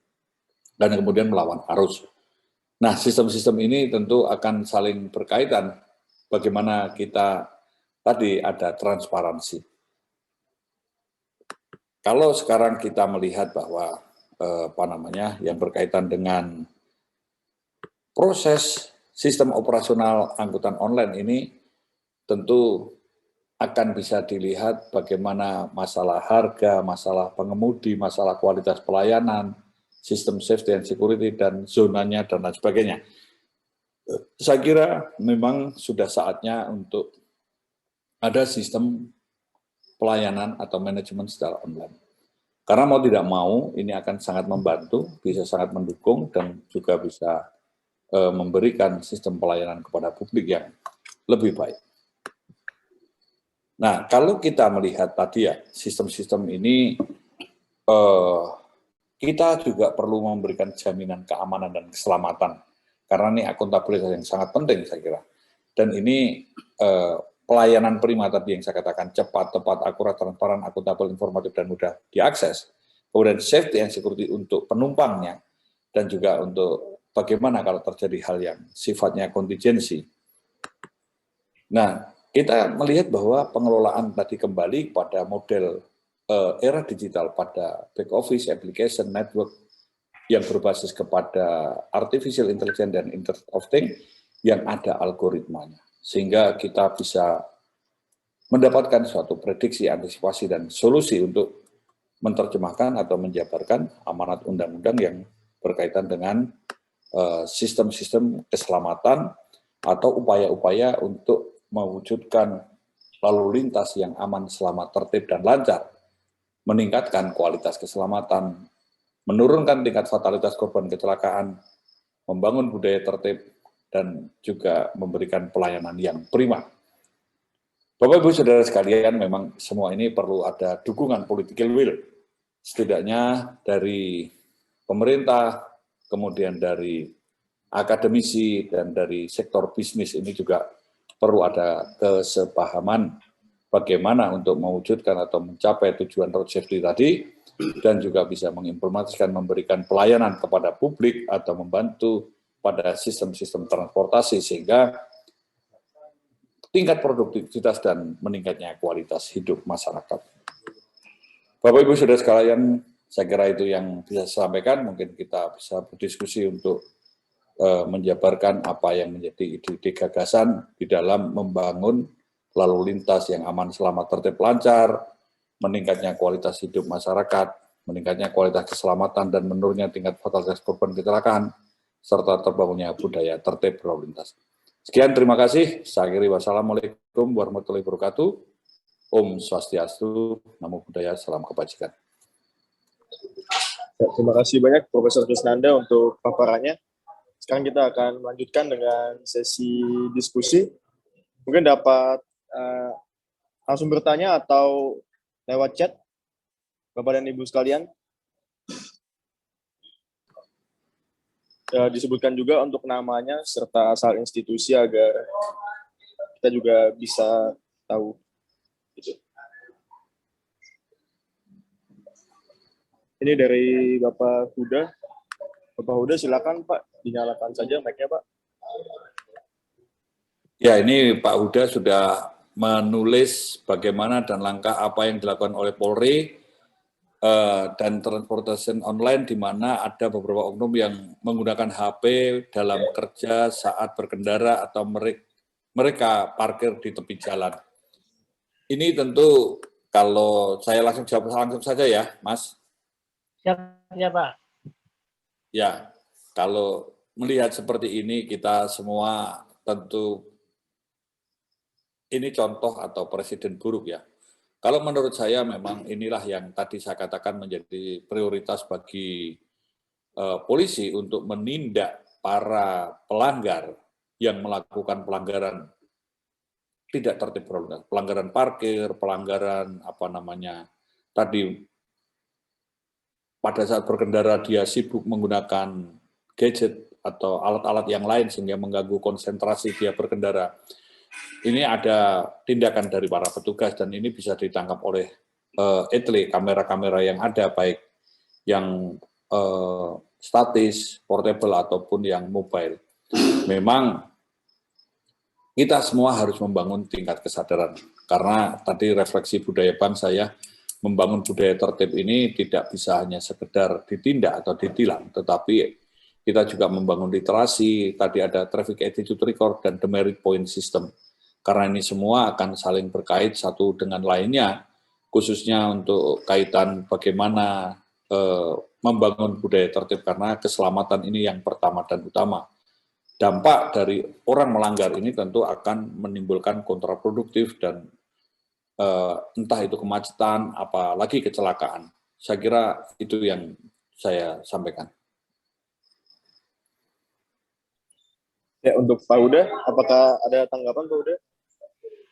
dan kemudian melawan arus. Nah, sistem-sistem ini tentu akan saling berkaitan. Bagaimana kita tadi ada transparansi. Kalau sekarang kita melihat bahwa yang berkaitan dengan proses sistem operasional angkutan online ini tentu akan bisa dilihat bagaimana masalah harga, masalah pengemudi, masalah kualitas pelayanan, sistem safety and security, dan zonanya, dan lain sebagainya. Saya kira memang sudah saatnya untuk ada sistem pelayanan atau manajemen secara online. Karena mau tidak mau, ini akan sangat membantu, bisa sangat mendukung, dan juga bisa memberikan sistem pelayanan kepada publik yang lebih baik. Nah, kalau kita melihat tadi ya, sistem-sistem ini, kita juga perlu memberikan jaminan keamanan dan keselamatan. Karena ini akuntabilitas yang sangat penting, saya kira. Dan ini pelayanan prima tadi yang saya katakan, cepat, tepat, akurat, transparan, akuntabel, informatif, dan mudah diakses. Kemudian safety and security untuk penumpangnya, dan juga untuk bagaimana kalau terjadi hal yang sifatnya kontingensi. Nah, kita melihat bahwa pengelolaan tadi kembali pada model era digital, pada back office, application, network yang berbasis kepada artificial intelligence dan Internet of Things yang ada algoritmanya. Sehingga kita bisa mendapatkan suatu prediksi, antisipasi, dan solusi untuk menerjemahkan atau menjabarkan amanat undang-undang yang berkaitan dengan sistem-sistem keselamatan atau upaya-upaya untuk mewujudkan lalu lintas yang aman, selamat, tertib, dan lancar, meningkatkan kualitas keselamatan, menurunkan tingkat fatalitas korban kecelakaan, membangun budaya tertib, dan juga memberikan pelayanan yang prima. Bapak Ibu Saudara sekalian, memang semua ini perlu ada dukungan political will, setidaknya dari pemerintah, kemudian dari akademisi, dan dari sektor bisnis. Ini juga perlu ada kesepahaman bagaimana untuk mewujudkan atau mencapai tujuan road safety tadi, dan juga bisa mengimplementasikan, memberikan pelayanan kepada publik atau membantu pada sistem-sistem transportasi sehingga tingkat produktivitas dan meningkatnya kualitas hidup masyarakat. Bapak Ibu Saudara sekalian, saya kira itu yang bisa saya sampaikan. Mungkin kita bisa berdiskusi untuk menjabarkan apa yang menjadi ide-ide gagasan di dalam membangun lalu lintas yang aman, selamat, tertib, lancar, meningkatnya kualitas hidup masyarakat, meningkatnya kualitas keselamatan, dan menurunnya tingkat fatalitas korban kecelakaan, serta terbangunnya budaya tertib berlalu lintas. Sekian, terima kasih. Saya akhiri, wassalamualaikum warahmatullahi wabarakatuh. Om Swastiastu, Namo Buddhaya, salam kebajikan. Terima kasih banyak Profesor Krisnanda untuk paparannya. Sekarang kita akan melanjutkan dengan sesi diskusi. Mungkin dapat langsung bertanya atau lewat chat, Bapak dan Ibu sekalian. Disebutkan juga untuk namanya serta asal institusi agar kita juga bisa tahu. Gitu. Ini dari Bapak Huda. Bapak Huda, silakan Pak, dinyalakan saja mic-nya Pak. Ya, ini Pak Huda sudah menulis bagaimana dan langkah apa yang dilakukan oleh Polri dan transportasi online di mana ada beberapa oknum yang menggunakan HP dalam kerja saat berkendara atau mereka parkir di tepi jalan. Ini tentu kalau saya langsung jawab langsung saja ya, Mas. Siap, ya Pak. Ya, kalau melihat seperti ini kita semua tentu ini contoh atau presiden buruk ya. Kalau menurut saya memang inilah yang tadi saya katakan menjadi prioritas bagi polisi untuk menindak para pelanggar yang melakukan pelanggaran tidak tertib berlalu, pelanggaran parkir, pelanggaran tadi pada saat berkendara dia sibuk menggunakan gadget atau alat-alat yang lain sehingga mengganggu konsentrasi dia berkendara. Ini ada tindakan dari para petugas dan ini bisa ditangkap oleh etle kamera-kamera yang ada baik yang statis, portable ataupun yang mobile. Memang kita semua harus membangun tingkat kesadaran karena tadi refleksi budaya bangsa ya, membangun budaya tertib ini tidak bisa hanya sekedar ditindak atau ditilang, tetapi kita juga membangun literasi, tadi ada traffic attitude record dan demerit point system. Karena ini semua akan saling berkait satu dengan lainnya, khususnya untuk kaitan bagaimana membangun budaya tertib karena keselamatan ini yang pertama dan utama. Dampak dari orang melanggar ini tentu akan menimbulkan kontraproduktif dan entah itu kemacetan, apalagi kecelakaan. Saya kira itu yang saya sampaikan. Ya, untuk Pak Huda, apakah ada tanggapan Pak Huda?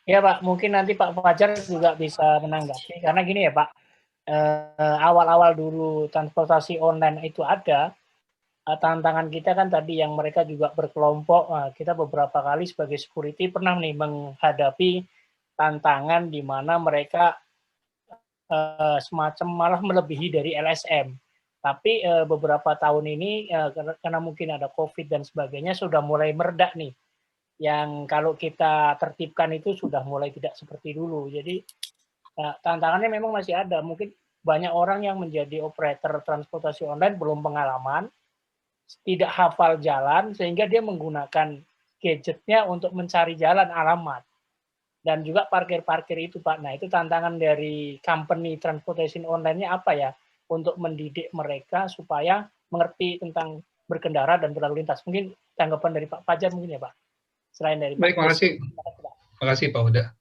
Ya Pak, mungkin nanti Pak Fajar juga bisa menanggapi. Karena gini ya Pak, awal-awal dulu transportasi online itu ada, tantangan kita kan tadi yang mereka juga berkelompok. Kita beberapa kali sebagai security pernah nih menghadapi tantangan di mana mereka semacam malah melebihi dari LSM. Tapi beberapa tahun ini karena mungkin ada COVID dan sebagainya sudah mulai meredak nih. Yang kalau kita tertibkan itu sudah mulai tidak seperti dulu. Jadi tantangannya memang masih ada. Mungkin banyak orang yang menjadi operator transportasi online belum pengalaman, tidak hafal jalan, sehingga dia menggunakan gadgetnya untuk mencari jalan alamat. Dan juga parkir-parkir itu, Pak. Nah, itu tantangan dari company transportation online-nya apa ya? Untuk mendidik mereka supaya mengerti tentang berkendara dan berlalu lintas. Mungkin tanggapan dari Pak Fajar mungkin ya, Pak? Selain dari Baik, Pak makasih. Makasih, Pak Huda.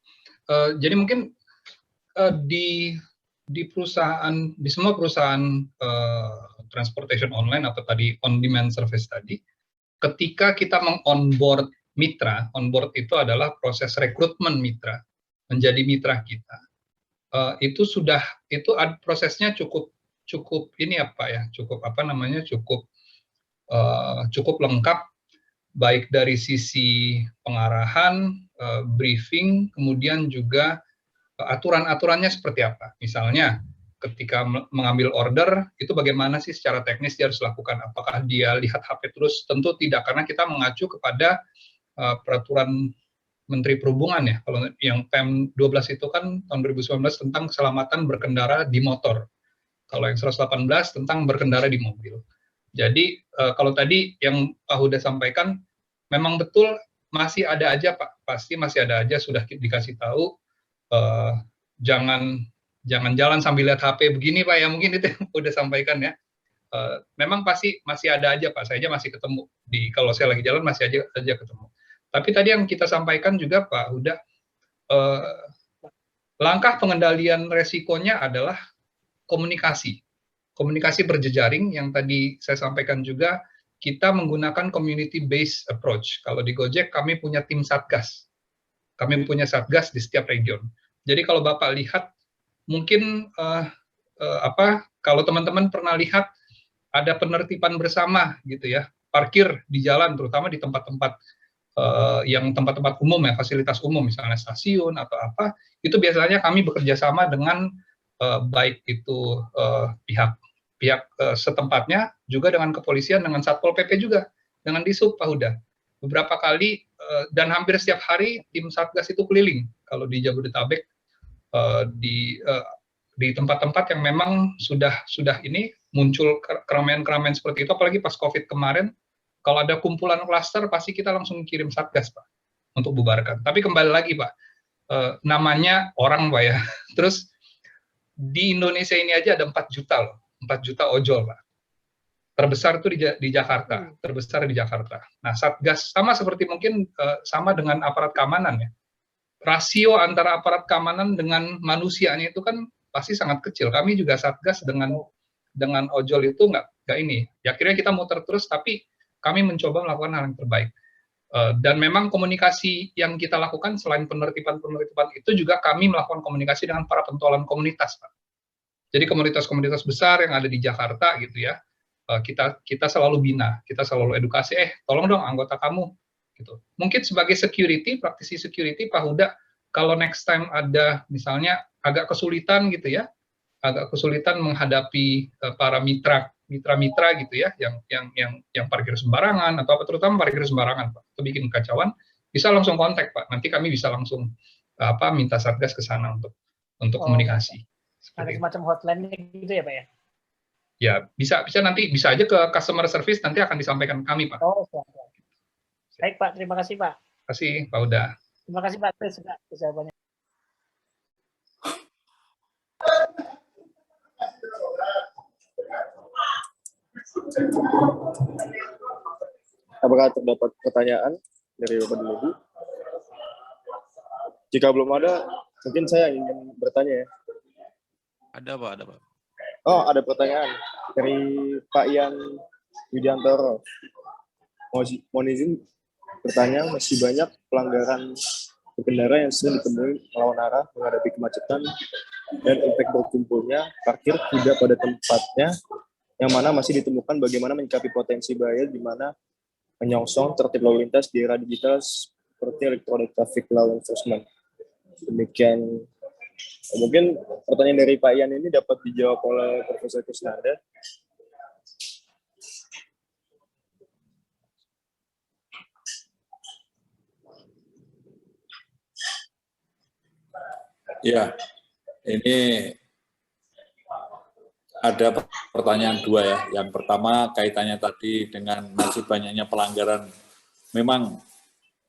Jadi mungkin di perusahaan, di semua perusahaan transportation online atau tadi on-demand service tadi, ketika kita meng-onboard mitra, onboard itu adalah proses rekrutmen mitra, menjadi mitra kita. Itu prosesnya cukup ini apa ya, cukup lengkap, baik dari sisi pengarahan, briefing, kemudian juga aturan-aturannya seperti apa. Misalnya, ketika mengambil order, itu bagaimana sih secara teknis dia harus lakukan? Apakah dia lihat HP terus? Tentu tidak, karena kita mengacu kepada peraturan Menteri Perhubungan ya. Kalau yang PM 12 itu kan tahun 2019 tentang keselamatan berkendara di motor. Kalau yang 118 tentang berkendara di mobil. Jadi kalau tadi yang Pak Huda sampaikan, memang betul masih ada aja Pak, pasti masih ada aja, sudah dikasih tahu, jangan jalan sambil lihat HP begini Pak ya, mungkin itu yang udah sampaikan ya. Memang pasti masih ada aja Pak, saya aja masih ketemu kalau saya lagi jalan masih aja ketemu. Tapi tadi yang kita sampaikan juga Pak Huda, langkah pengendalian resikonya adalah komunikasi berjejaring yang tadi saya sampaikan juga. Kita menggunakan community based approach. Kalau di Gojek kami punya tim satgas. Kami punya satgas di setiap region. Jadi kalau Bapak lihat, mungkin kalau teman-teman pernah lihat ada penertiban bersama gitu ya, parkir di jalan, terutama di tempat-tempat yang tempat-tempat umum ya, fasilitas umum, misalnya stasiun atau apa, itu biasanya kami bekerja sama dengan baik itu pihak setempatnya, juga dengan kepolisian, dengan Satpol PP juga, dengan Disub Pak Huda. Beberapa kali dan hampir setiap hari tim Satgas itu keliling kalau di Jabodetabek, di tempat-tempat yang memang sudah ini muncul keramaian-keramaian seperti itu, apalagi pas COVID kemarin, kalau ada kumpulan klaster pasti kita langsung kirim Satgas, Pak, untuk bubarkan. Tapi kembali lagi, Pak, namanya orang, Pak, ya. Terus di Indonesia ini aja ada 4 juta loh, 4 juta ojol, Pak. Terbesar itu di Jakarta, terbesar di Jakarta. Nah, Satgas sama seperti mungkin sama dengan aparat keamanan ya. Rasio antara aparat keamanan dengan manusianya itu kan pasti sangat kecil. Kami juga Satgas dengan ojol itu nggak ini. Ya akhirnya kita muter terus, tapi kami mencoba melakukan hal yang terbaik. Dan memang komunikasi yang kita lakukan selain penertiban itu juga kami melakukan komunikasi dengan para pentolan komunitas, Pak. Jadi komunitas-komunitas besar yang ada di Jakarta gitu ya. Kita selalu bina, kita selalu edukasi, tolong dong anggota kamu, gitu. Mungkin sebagai security, praktisi security, Pak Huda, kalau next time ada misalnya agak kesulitan gitu ya, agak kesulitan menghadapi para mitra gitu ya, yang parkir sembarangan atau apa, terutama parkir sembarangan, Pak, atau bikin kacauan, bisa langsung kontak, Pak. Nanti kami bisa langsung minta Satgas ke sana untuk komunikasi. Ada semacam hotline gitu ya, Pak ya? Ya, bisa nanti bisa aja ke customer service, nanti akan disampaikan kami, Pak. Oh, siap. Baik, Pak. Terima kasih, Pak. Terima kasih, Pak Huda. Terima kasih, Pak. Jawabannya. Apakah terdapat pertanyaan dari Bapak dan Ibu? Jika belum ada, mungkin saya ingin bertanya ya. Ada, Pak. Oh, ada pertanyaan dari Pak Ian Widiantoro. Mohon izin bertanya, masih banyak pelanggaran berkendara yang sering ditemui melawan arah menghadapi kemacetan dan impact berkumpulnya parkir tidak pada tempatnya, yang mana masih ditemukan bagaimana menyikapi potensi bahaya di mana menyongsong tertib lalu lintas di era digital seperti electronic traffic law enforcement. Demikian. Mungkin pertanyaan dari Pak Ian ini dapat dijawab oleh Profesor Kusnanda. Ya, ini ada pertanyaan 2 ya. Yang pertama kaitannya tadi dengan masih banyaknya pelanggaran. Memang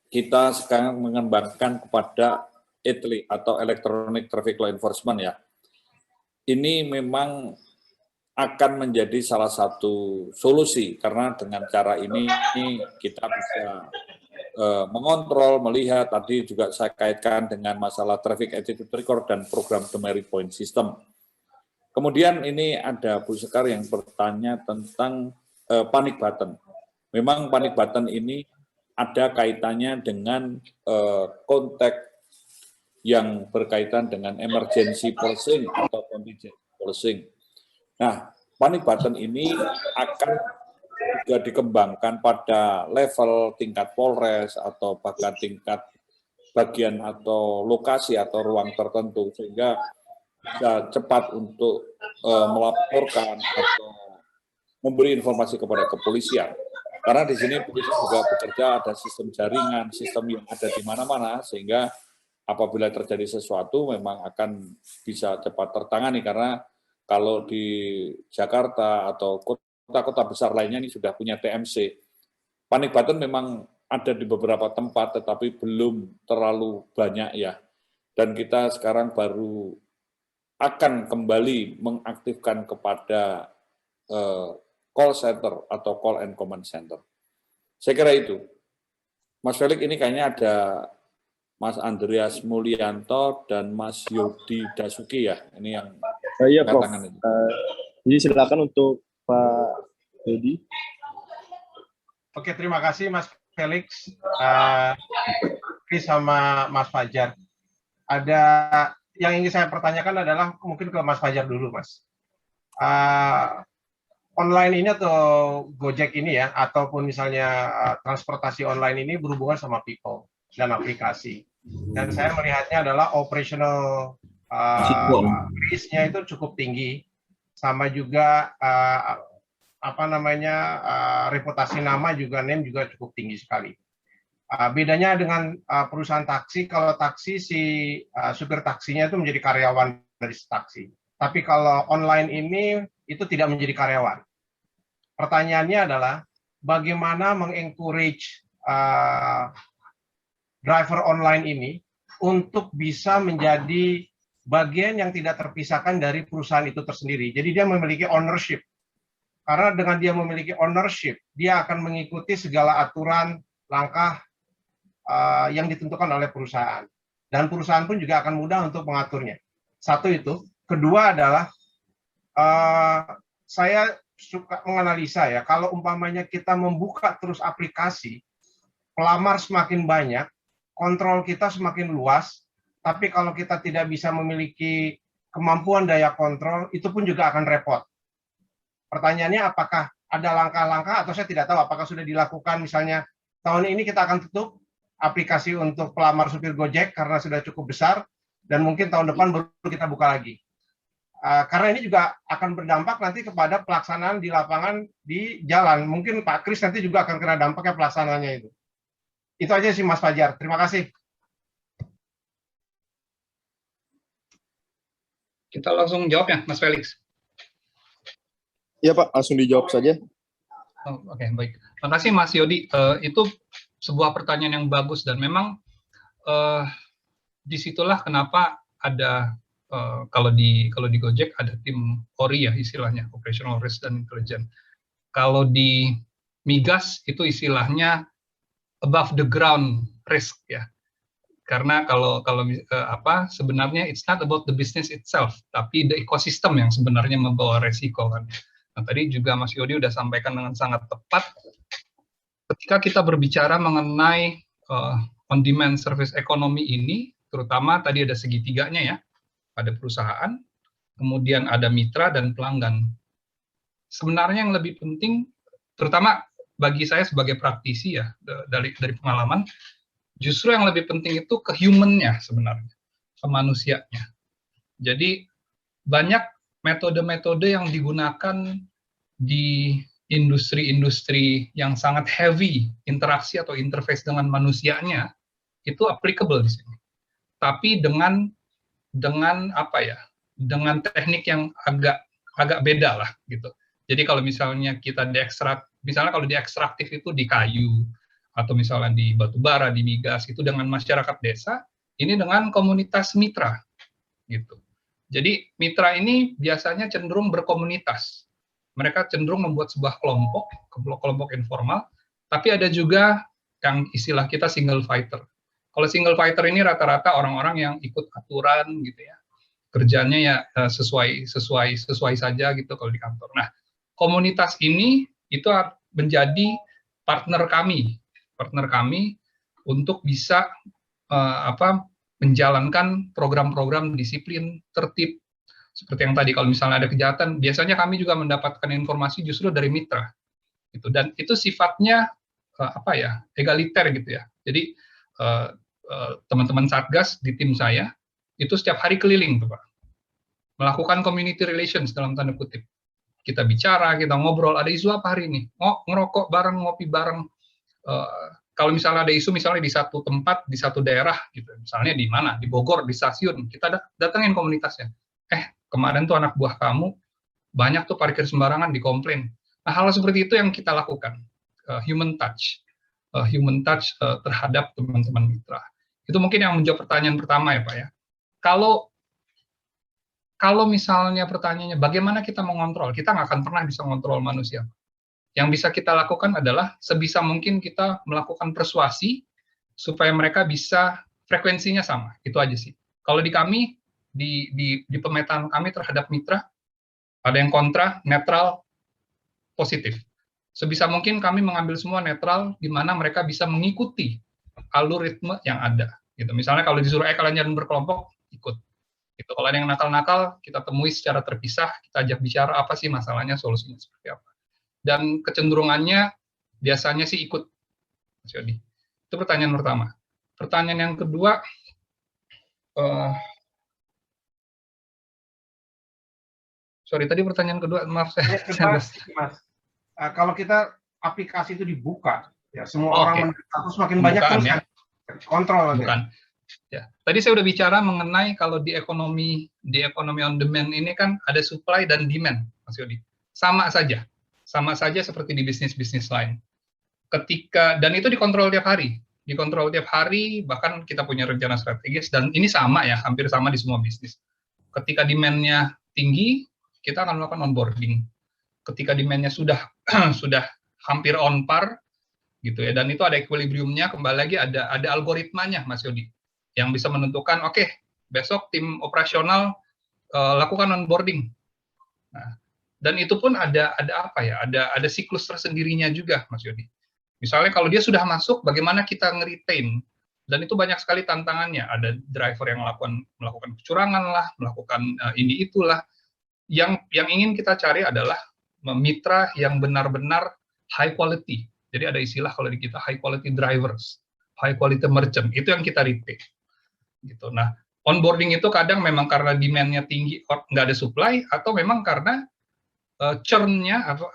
kita sekarang mengembangkan kepada ETLI atau Electronic Traffic Law Enforcement ya. Ini memang akan menjadi salah satu solusi karena dengan cara ini kita bisa mengontrol, melihat, tadi juga saya kaitkan dengan masalah traffic attitude record dan program demerit point system. Kemudian ini ada Bu Sekar yang bertanya tentang panic button. Memang panic button ini ada kaitannya dengan konteks yang berkaitan dengan emergency policing atau contingent policing. Nah, panic button ini akan juga dikembangkan pada level tingkat Polres atau bahkan tingkat bagian atau lokasi atau ruang tertentu sehingga bisa cepat untuk melaporkan atau memberi informasi kepada kepolisian. Karena di sini polisi juga bekerja, ada sistem jaringan, sistem yang ada di mana-mana sehingga apabila terjadi sesuatu memang akan bisa cepat tertangani, karena kalau di Jakarta atau kota-kota besar lainnya ini sudah punya TMC. Panic button memang ada di beberapa tempat tetapi belum terlalu banyak ya. Dan kita sekarang baru akan kembali mengaktifkan kepada call center atau call and command center. Saya kira itu. Mas Felix, ini kayaknya ada Mas Andreas Mulyanto dan Mas Yodi Dasuki ya, ini yang iya, Prof. Jadi silakan untuk Pak Yodi. Oke, terima kasih Mas Felix, sama Mas Fajar. Ada yang ingin saya pertanyakan adalah mungkin ke Mas Fajar dulu, Mas. Online ini atau Gojek ini ya, ataupun misalnya transportasi online ini berhubungan sama people dan aplikasi. Dan saya melihatnya adalah operational risk-nya itu cukup tinggi, sama juga reputasi nama juga, name juga cukup tinggi sekali. Bedanya dengan perusahaan taksi, kalau taksi si supir taksinya itu menjadi karyawan dari taksi. Tapi kalau online ini itu tidak menjadi karyawan. Pertanyaannya adalah bagaimana mengencourage driver online ini untuk bisa menjadi bagian yang tidak terpisahkan dari perusahaan itu tersendiri. Jadi dia memiliki ownership. Karena dengan dia memiliki ownership, dia akan mengikuti segala aturan, langkah yang ditentukan oleh perusahaan. Dan perusahaan pun juga akan mudah untuk mengaturnya. Satu itu. Kedua adalah, saya suka menganalisa ya, kalau umpamanya kita membuka terus aplikasi, pelamar semakin banyak, kontrol kita semakin luas, tapi kalau kita tidak bisa memiliki kemampuan daya kontrol, itu pun juga akan repot. Pertanyaannya apakah ada langkah-langkah, atau saya tidak tahu apakah sudah dilakukan, misalnya tahun ini kita akan tutup aplikasi untuk pelamar supir Gojek karena sudah cukup besar, dan mungkin tahun depan baru kita buka lagi. Karena ini juga akan berdampak nanti kepada pelaksanaan di lapangan di jalan. Mungkin Pak Kris nanti juga akan kena dampaknya pelaksanaannya itu. Itu aja sih Mas Fajar. Terima kasih. Kita langsung jawab ya, Mas Felix. Iya Pak, langsung dijawab saja. Oke, baik. Terima kasih Mas Yodi. Itu sebuah pertanyaan yang bagus dan memang disitulah kenapa ada kalau di Gojek ada tim ORI ya istilahnya, Operational Risk dan Intelligence. Kalau di Migas itu istilahnya above the ground risk ya. Karena kalau sebenarnya it's not about the business itself, tapi the ecosystem yang sebenarnya membawa resiko kan. Nah, tadi juga Mas Yodi udah sampaikan dengan sangat tepat. Ketika kita berbicara mengenai on-demand service ekonomi ini, terutama tadi ada segitiganya ya, ada perusahaan, kemudian ada mitra dan pelanggan. Sebenarnya yang lebih penting, terutama bagi saya sebagai praktisi ya, dari pengalaman, justru yang lebih penting itu ke human-nya sebenarnya, ke manusianya. Jadi banyak metode-metode yang digunakan di industri-industri yang sangat heavy interaksi atau interface dengan manusianya itu applicable di sini. Tapi dengan apa ya? Dengan teknik yang agak beda lah gitu. Jadi kalau misalnya kita misalnya kalau di ekstraktif itu di kayu atau misalnya di batu bara, di migas itu dengan masyarakat desa, ini dengan komunitas mitra gitu. Jadi mitra ini biasanya cenderung berkomunitas. Mereka cenderung membuat sebuah kelompok informal, tapi ada juga yang istilah kita single fighter. Kalau single fighter ini rata-rata orang-orang yang ikut aturan gitu ya. Kerjanya ya sesuai saja gitu kalau di kantor. Nah, komunitas ini itu menjadi partner kami untuk bisa menjalankan program-program disiplin tertib. Seperti yang tadi, kalau misalnya ada kejahatan, biasanya kami juga mendapatkan informasi justru dari mitra, gitu. Dan itu sifatnya egaliter gitu ya. Jadi teman-teman Satgas di tim saya itu setiap hari keliling, tuh Pak, melakukan community relations dalam tanda kutip. Kita bicara, kita ngobrol, ada isu apa hari ini? Ngerokok bareng, ngopi bareng. Kalau misalnya ada isu, misalnya di satu tempat, di satu daerah, gitu. Misalnya di mana? Di Bogor, di stasiun, kita datengin komunitasnya. Kemarin tuh anak buah kamu banyak tuh parkir sembarangan, dikomplain. Nah, hal seperti itu yang kita lakukan, human touch terhadap teman-teman mitra. Itu mungkin yang menjawab pertanyaan pertama ya Pak ya. Kalau misalnya pertanyaannya bagaimana kita mengontrol, kita nggak akan pernah bisa mengontrol manusia. Yang bisa kita lakukan adalah sebisa mungkin kita melakukan persuasi supaya mereka bisa frekuensinya sama. Itu aja sih. Kalau di kami, di pemetaan kami terhadap mitra, ada yang kontra, netral, positif. Sebisa mungkin kami mengambil semua netral, di mana mereka bisa mengikuti algoritma yang ada. Gitu. Misalnya kalau disuruh kalian jangan berkelompok, ikut. Gitu. Kalau ada yang nakal-nakal, kita temui secara terpisah, kita ajak bicara apa sih masalahnya, solusinya seperti apa. Dan kecenderungannya biasanya sih ikut. Itu pertanyaan pertama. Pertanyaan yang kedua, tadi pertanyaan kedua, maaf saya. Mas, kalau kita aplikasi itu dibuka, Ya, semua orang menderita, terus makin banyak terus ya. Kontrol. Bukan. Ya. Tadi saya udah bicara mengenai kalau di ekonomi on demand ini kan ada supply dan demand, Mas Yodi. Sama saja seperti di bisnis-bisnis lain. Dan itu dikontrol tiap hari, bahkan kita punya rencana strategis, dan ini sama ya, hampir sama di semua bisnis. Ketika demand-nya tinggi, kita akan melakukan onboarding. Ketika demand-nya sudah hampir on par, gitu ya, dan itu ada equilibrium-nya, kembali lagi ada algoritmanya, Mas Yodi, yang bisa menentukan, oke, besok tim operasional lakukan onboarding. Nah, dan itu pun ada apa ya? Ada siklus tersendirinya juga, Mas Yodi. Misalnya kalau dia sudah masuk, bagaimana kita nge-retain? Dan itu banyak sekali tantangannya. Ada driver yang melakukan kecurangan lah, melakukan ini itulah. Yang ingin kita cari adalah mitra yang benar-benar high quality. Jadi ada istilah kalau di kita high quality drivers, high quality merchant. Itu yang kita retain. Gitu. Nah, onboarding itu kadang memang karena demand-nya tinggi, nggak ada supply, atau memang karena churn-nya atau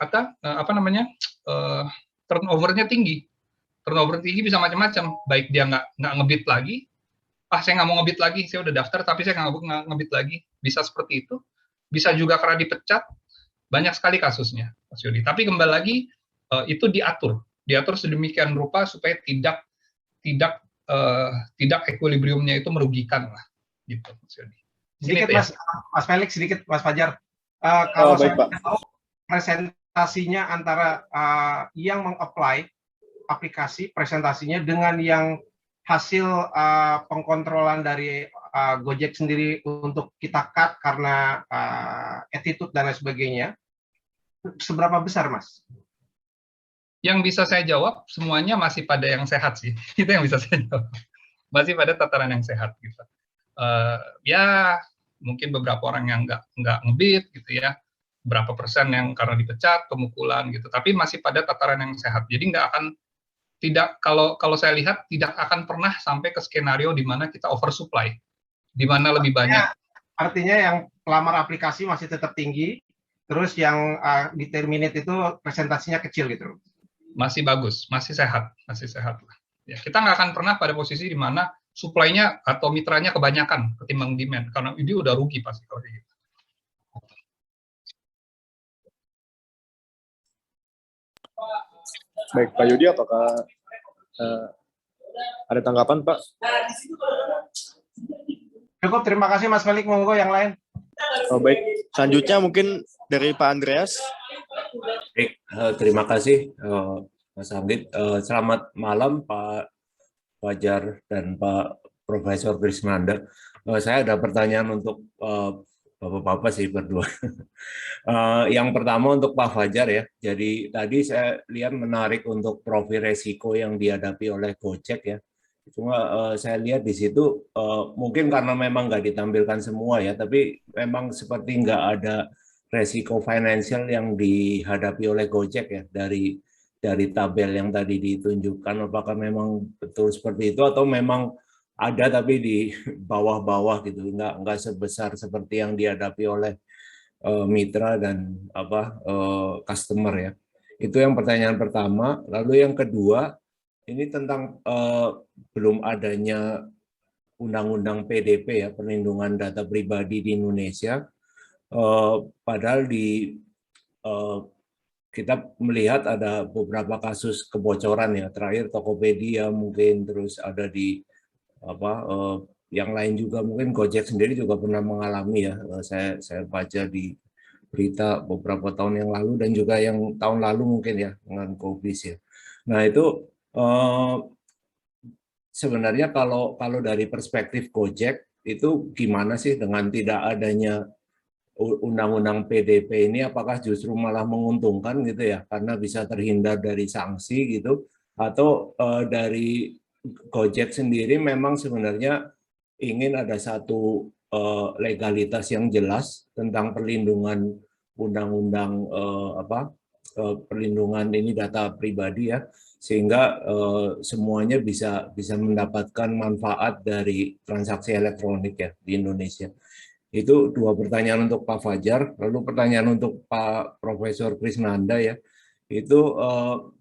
turnover-nya tinggi. Turnover tinggi bisa macam-macam. Baik dia nggak ngebid lagi, saya nggak mau ngebid lagi, saya udah daftar tapi saya nggak ngebid lagi. Bisa seperti itu. Bisa juga karena dipecat. Banyak sekali kasusnya, Mas Yodi. Tapi kembali lagi, itu diatur sedemikian rupa supaya tidak equilibrium-nya itu merugikan lah, gitu, Mas Yodi. Sedikit Mas Felix, sedikit Mas Fajar. Kalau saya tahu presentasinya antara yang meng-apply aplikasi presentasinya dengan yang hasil pengkontrolan dari Gojek sendiri untuk kita cut karena attitude dan lain sebagainya, seberapa besar, Mas? Yang bisa saya jawab, semuanya masih pada yang sehat sih. Itu yang bisa saya jawab. Masih pada tataran yang sehat. Gitu. Ya, mungkin beberapa orang yang nggak ngebid, gitu ya. Berapa persen yang karena dipecat, pemukulan, gitu. Tapi masih pada tataran yang sehat. Jadi kalau saya lihat, tidak akan pernah sampai ke skenario di mana kita oversupply. Di mana lebih banyak. Artinya yang pelamar aplikasi masih tetap tinggi, terus yang di terminate itu presentasinya kecil gitu. Masih bagus, masih sehat lah. Ya, kita nggak akan pernah pada posisi di mana supply-nya atau mitranya kebanyakan ketimbang demand, karena ini udah rugi pasti kalau gitu. Baik, Pak Yudi, apakah ada tanggapan, Pak? Cukup, terima kasih Mas Felix, monggo yang lain. Oh, baik, selanjutnya mungkin dari Pak Andreas. Baik, terima kasih Mas Hamid. Selamat malam Pak Fajar dan Pak Profesor Krisnanda. Saya ada pertanyaan untuk Bapak-bapak sih berdua. Yang pertama untuk Pak Fajar ya. Jadi tadi saya lihat menarik untuk profil resiko yang dihadapi oleh Gojek ya. Cuma saya lihat di situ mungkin karena memang nggak ditampilkan semua ya, tapi memang seperti nggak ada resiko finansial yang dihadapi oleh Gojek ya dari tabel yang tadi ditunjukkan. Apakah memang betul seperti itu atau memang ada tapi di bawah-bawah gitu, nggak sebesar seperti yang dihadapi oleh mitra dan customer ya. Itu yang pertanyaan pertama. Lalu yang kedua, ini tentang belum adanya undang-undang PDP ya, perlindungan data pribadi di Indonesia. Padahal kita melihat ada beberapa kasus kebocoran ya, terakhir Tokopedia mungkin, terus ada di yang lain juga, mungkin Gojek sendiri juga pernah mengalami ya, saya baca di berita beberapa tahun yang lalu dan juga yang tahun lalu mungkin ya dengan COVID ya. Nah itu sebenarnya kalau dari perspektif Gojek itu gimana sih dengan tidak adanya undang-undang PDP ini, apakah justru malah menguntungkan gitu ya karena bisa terhindar dari sanksi gitu, atau dari Gojek sendiri memang sebenarnya ingin ada satu legalitas yang jelas tentang perlindungan undang-undang perlindungan ini data pribadi ya, sehingga semuanya bisa mendapatkan manfaat dari transaksi elektronik ya di Indonesia. Itu dua pertanyaan untuk Pak Fajar. Lalu pertanyaan untuk Pak Profesor Krisnanda ya, itu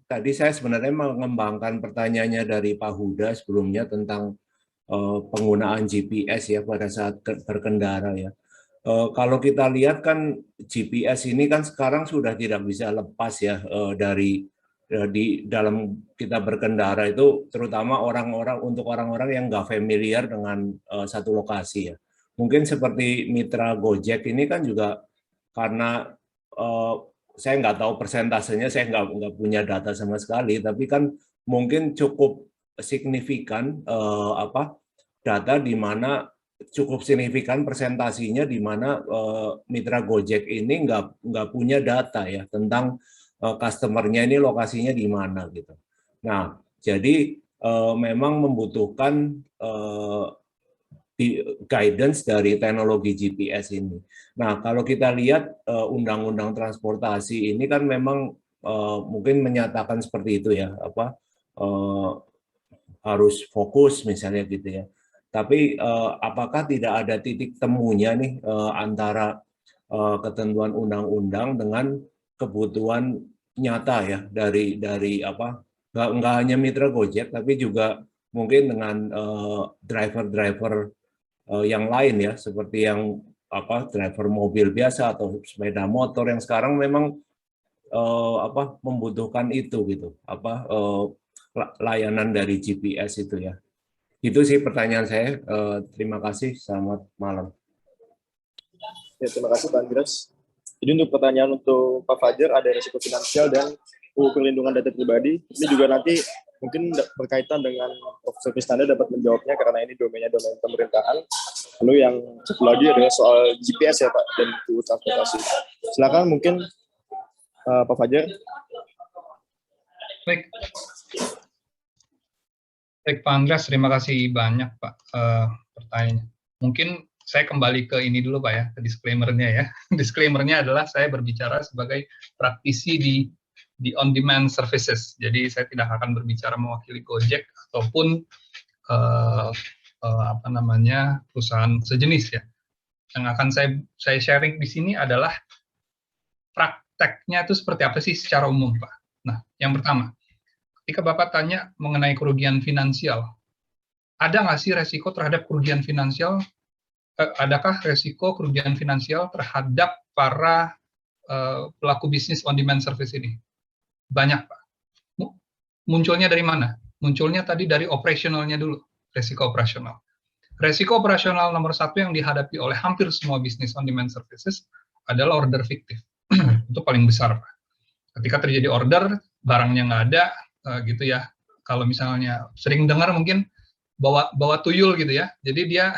tadi saya sebenarnya mengembangkan pertanyaannya dari Pak Huda sebelumnya tentang penggunaan GPS ya pada saat berkendara ya. Kalau kita lihat kan GPS ini kan sekarang sudah tidak bisa lepas ya dari di dalam kita berkendara itu, terutama untuk orang-orang yang nggak familiar dengan satu lokasi ya. Mungkin seperti mitra Gojek ini kan juga karena saya nggak tahu persentasenya, saya nggak punya data sama sekali, tapi kan mungkin cukup signifikan data di mana cukup signifikan presentasinya di mana mitra Gojek ini nggak punya data ya tentang customer-nya ini lokasinya di mana gitu. Nah, jadi memang membutuhkan guidance dari teknologi GPS ini. Nah, kalau kita lihat undang-undang transportasi ini kan memang mungkin menyatakan seperti itu ya, harus fokus misalnya gitu ya. Tapi apakah tidak ada titik temunya nih antara ketentuan undang-undang dengan kebutuhan nyata ya dari nggak hanya mitra Gojek tapi juga mungkin dengan driver-driver yang lain ya, seperti yang driver mobil biasa atau sepeda motor yang sekarang memang membutuhkan itu gitu, layanan dari GPS itu ya. Itu sih pertanyaan saya. Terima kasih. Selamat malam. Ya, terima kasih Pak Andreas. Jadi untuk pertanyaan untuk Pak Fajar, ada risiko finansial dan perlindungan data pribadi. Ini juga nanti mungkin berkaitan dengan Profesor Krisnanda dapat menjawabnya karena ini domain pemerintahan. Lalu yang satu lagi adalah soal GPS ya Pak dan transportasi. Silakan mungkin Pak Fajar. Baik. Baik Pak Andreas, terima kasih banyak Pak pertanyaannya. Mungkin saya kembali ke ini dulu Pak ya, ke disclaimer-nya ya. Disclaimer-nya adalah saya berbicara sebagai praktisi di on-demand services. Jadi saya tidak akan berbicara mewakili Gojek ataupun perusahaan sejenis ya. Yang akan saya sharing di sini adalah prakteknya itu seperti apa sih secara umum Pak. Nah, yang pertama, ketika Bapak tanya mengenai kerugian finansial, ada nggak sih resiko terhadap kerugian finansial? Adakah resiko kerugian finansial terhadap para pelaku bisnis on-demand service ini? Banyak, Pak. Munculnya dari mana? Munculnya tadi dari operasionalnya dulu, resiko operasional. Resiko operasional nomor satu yang dihadapi oleh hampir semua bisnis on-demand services adalah order fiktif. Itu paling besar, Pak. Ketika terjadi order, barangnya nggak ada, gitu ya. Kalau misalnya sering dengar mungkin bawa tuyul gitu ya. Jadi dia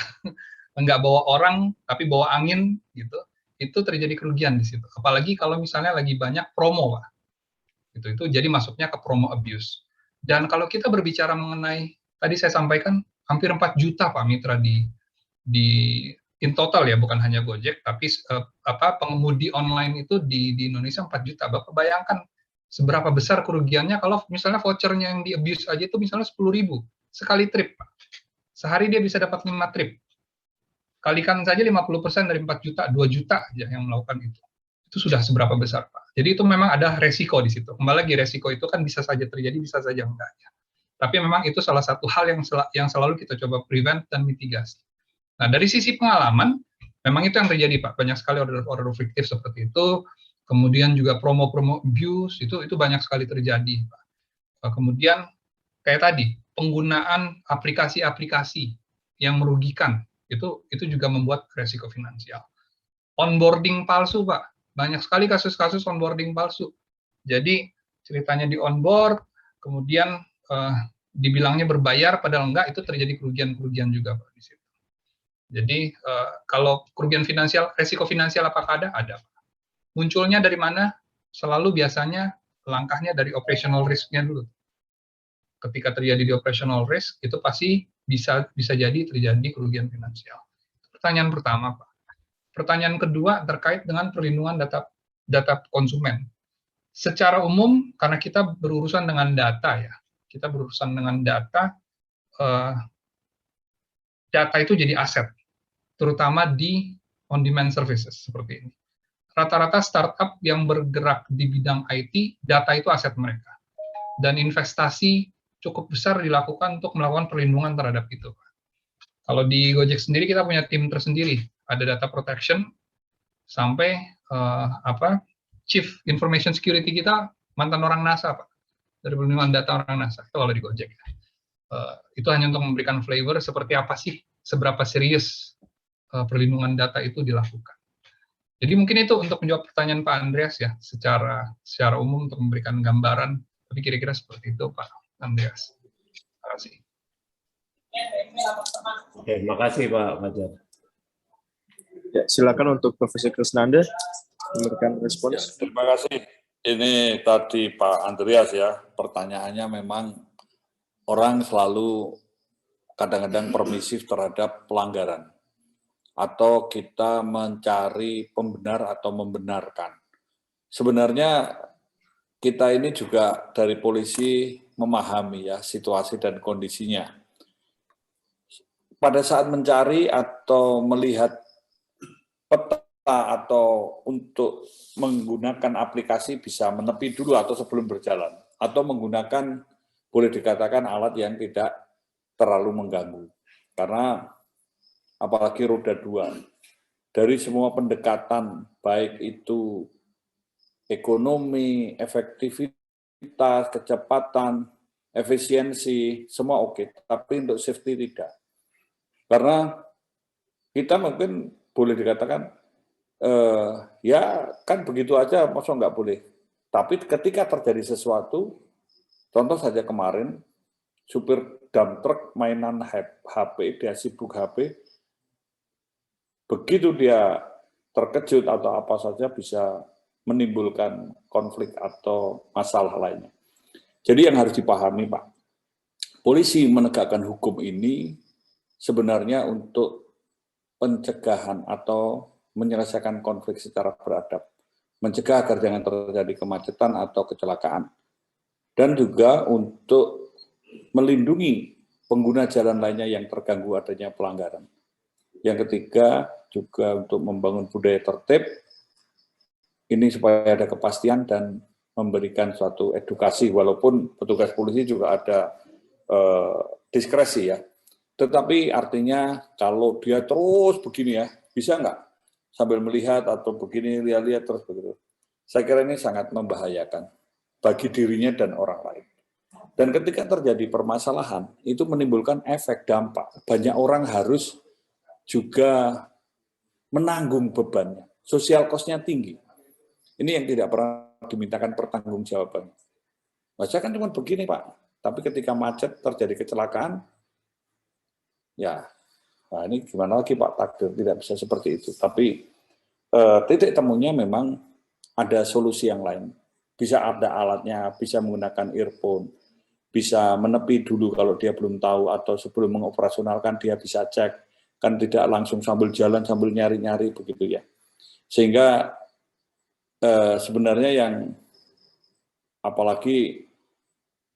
nggak bawa orang, tapi bawa angin gitu. Itu terjadi kerugian di situ. Apalagi kalau misalnya lagi banyak promo, Pak. Itu jadi masuknya ke promo abuse. Dan kalau kita berbicara mengenai, tadi saya sampaikan, hampir 4 juta Pak mitra in total ya, bukan hanya Gojek, tapi pengemudi online itu di Indonesia 4 juta. Bapak bayangkan seberapa besar kerugiannya kalau misalnya vouchernya yang di abuse aja itu misalnya 10.000 sekali trip, Pak. Sehari dia bisa dapat 5 trip. Kalikan saja 50% dari 4 juta, 2 juta aja yang melakukan itu. Itu sudah seberapa besar, Pak. Jadi itu memang ada resiko di situ. Kembali lagi, resiko itu kan bisa saja terjadi, bisa saja enggak. Ya. Tapi memang itu salah satu hal yang selalu kita coba prevent dan mitigasi. Nah, dari sisi pengalaman, memang itu yang terjadi, Pak. Banyak sekali order fiktif seperti itu. Kemudian juga promo-promo abuse, itu banyak sekali terjadi, Pak. Kemudian, kayak tadi, penggunaan aplikasi-aplikasi yang merugikan, itu juga membuat resiko finansial. Onboarding palsu, Pak. Banyak sekali kasus-kasus onboarding palsu. Jadi, ceritanya di onboard, kemudian dibilangnya berbayar, padahal enggak, itu terjadi kerugian-kerugian juga, Pak, di situ. Jadi, kalau kerugian finansial, resiko finansial apakah ada? Ada. Munculnya dari mana? Selalu biasanya langkahnya dari operational risk-nya dulu. Ketika terjadi di operational risk, itu pasti bisa jadi terjadi kerugian finansial. Pertanyaan pertama, Pak. Pertanyaan kedua terkait dengan perlindungan data konsumen. Secara umum, karena kita berurusan dengan data ya, kita berurusan dengan data, data itu jadi aset, terutama di on-demand services seperti ini. Rata-rata startup yang bergerak di bidang IT, data itu aset mereka. dan investasi cukup besar dilakukan untuk melakukan perlindungan terhadap itu. Kalau di Gojek sendiri kita punya tim tersendiri, ada data protection sampai Chief Information Security kita mantan orang NASA, Pak, dari perlindungan data orang NASA. Itu kalau di Gojek. Itu hanya untuk memberikan flavor seperti apa sih, seberapa serius perlindungan data itu dilakukan. Jadi mungkin itu untuk menjawab pertanyaan Pak Andreas ya, secara umum untuk memberikan gambaran, tapi kira-kira seperti itu Pak Andreas. Terima kasih. Oke, makasih Pak Fajar. Ya, silakan untuk Profesor Krisnanda memberikan respons. Ya, terima kasih. Ini tadi Pak Andreas ya, pertanyaannya memang orang selalu kadang-kadang permisif terhadap pelanggaran. Atau kita mencari pembenar atau membenarkan. Sebenarnya kita ini juga dari polisi memahami ya situasi dan kondisinya. Pada saat mencari atau melihat peta atau untuk menggunakan aplikasi bisa menepi dulu atau sebelum berjalan. Atau menggunakan boleh dikatakan alat yang tidak terlalu mengganggu. Karena apalagi roda 2. Dari semua pendekatan, baik itu ekonomi, efektivitas, kecepatan, efisiensi, semua oke. Tapi untuk safety tidak. Karena kita mungkin boleh dikatakan, ya kan begitu aja, masa nggak boleh. Tapi ketika terjadi sesuatu, contoh saja kemarin, supir dump truck mainan HP, dia sibuk HP, begitu dia terkejut atau apa saja bisa menimbulkan konflik atau masalah lainnya. Jadi yang harus dipahami Pak, polisi menegakkan hukum ini sebenarnya untuk pencegahan atau menyelesaikan konflik secara beradab, mencegah agar jangan terjadi kemacetan atau kecelakaan, dan juga untuk melindungi pengguna jalan lainnya yang terganggu adanya pelanggaran. Yang ketiga, juga untuk membangun budaya tertib, ini supaya ada kepastian dan memberikan suatu edukasi, walaupun petugas polisi juga ada diskresi ya. Tetapi artinya kalau dia terus begini ya, bisa nggak? Sambil melihat atau begini, lihat-lihat terus begitu. Saya kira ini sangat membahayakan bagi dirinya dan orang lain. Dan ketika terjadi permasalahan, itu menimbulkan efek dampak. Banyak orang harus juga menanggung bebannya. Sosial cost-nya tinggi. Ini yang tidak pernah dimintakan pertanggungjawaban. Saya kan cuma begini Pak, tapi ketika macet terjadi kecelakaan, ya, nah ini gimana lagi Pak, takdir tidak bisa seperti itu. Tapi titik temunya memang ada solusi yang lain. Bisa ada alatnya, bisa menggunakan earphone, bisa menepi dulu kalau dia belum tahu, atau sebelum mengoperasionalkan dia bisa cek. Kan tidak langsung sambil jalan, sambil nyari-nyari begitu ya. Sehingga sebenarnya yang apalagi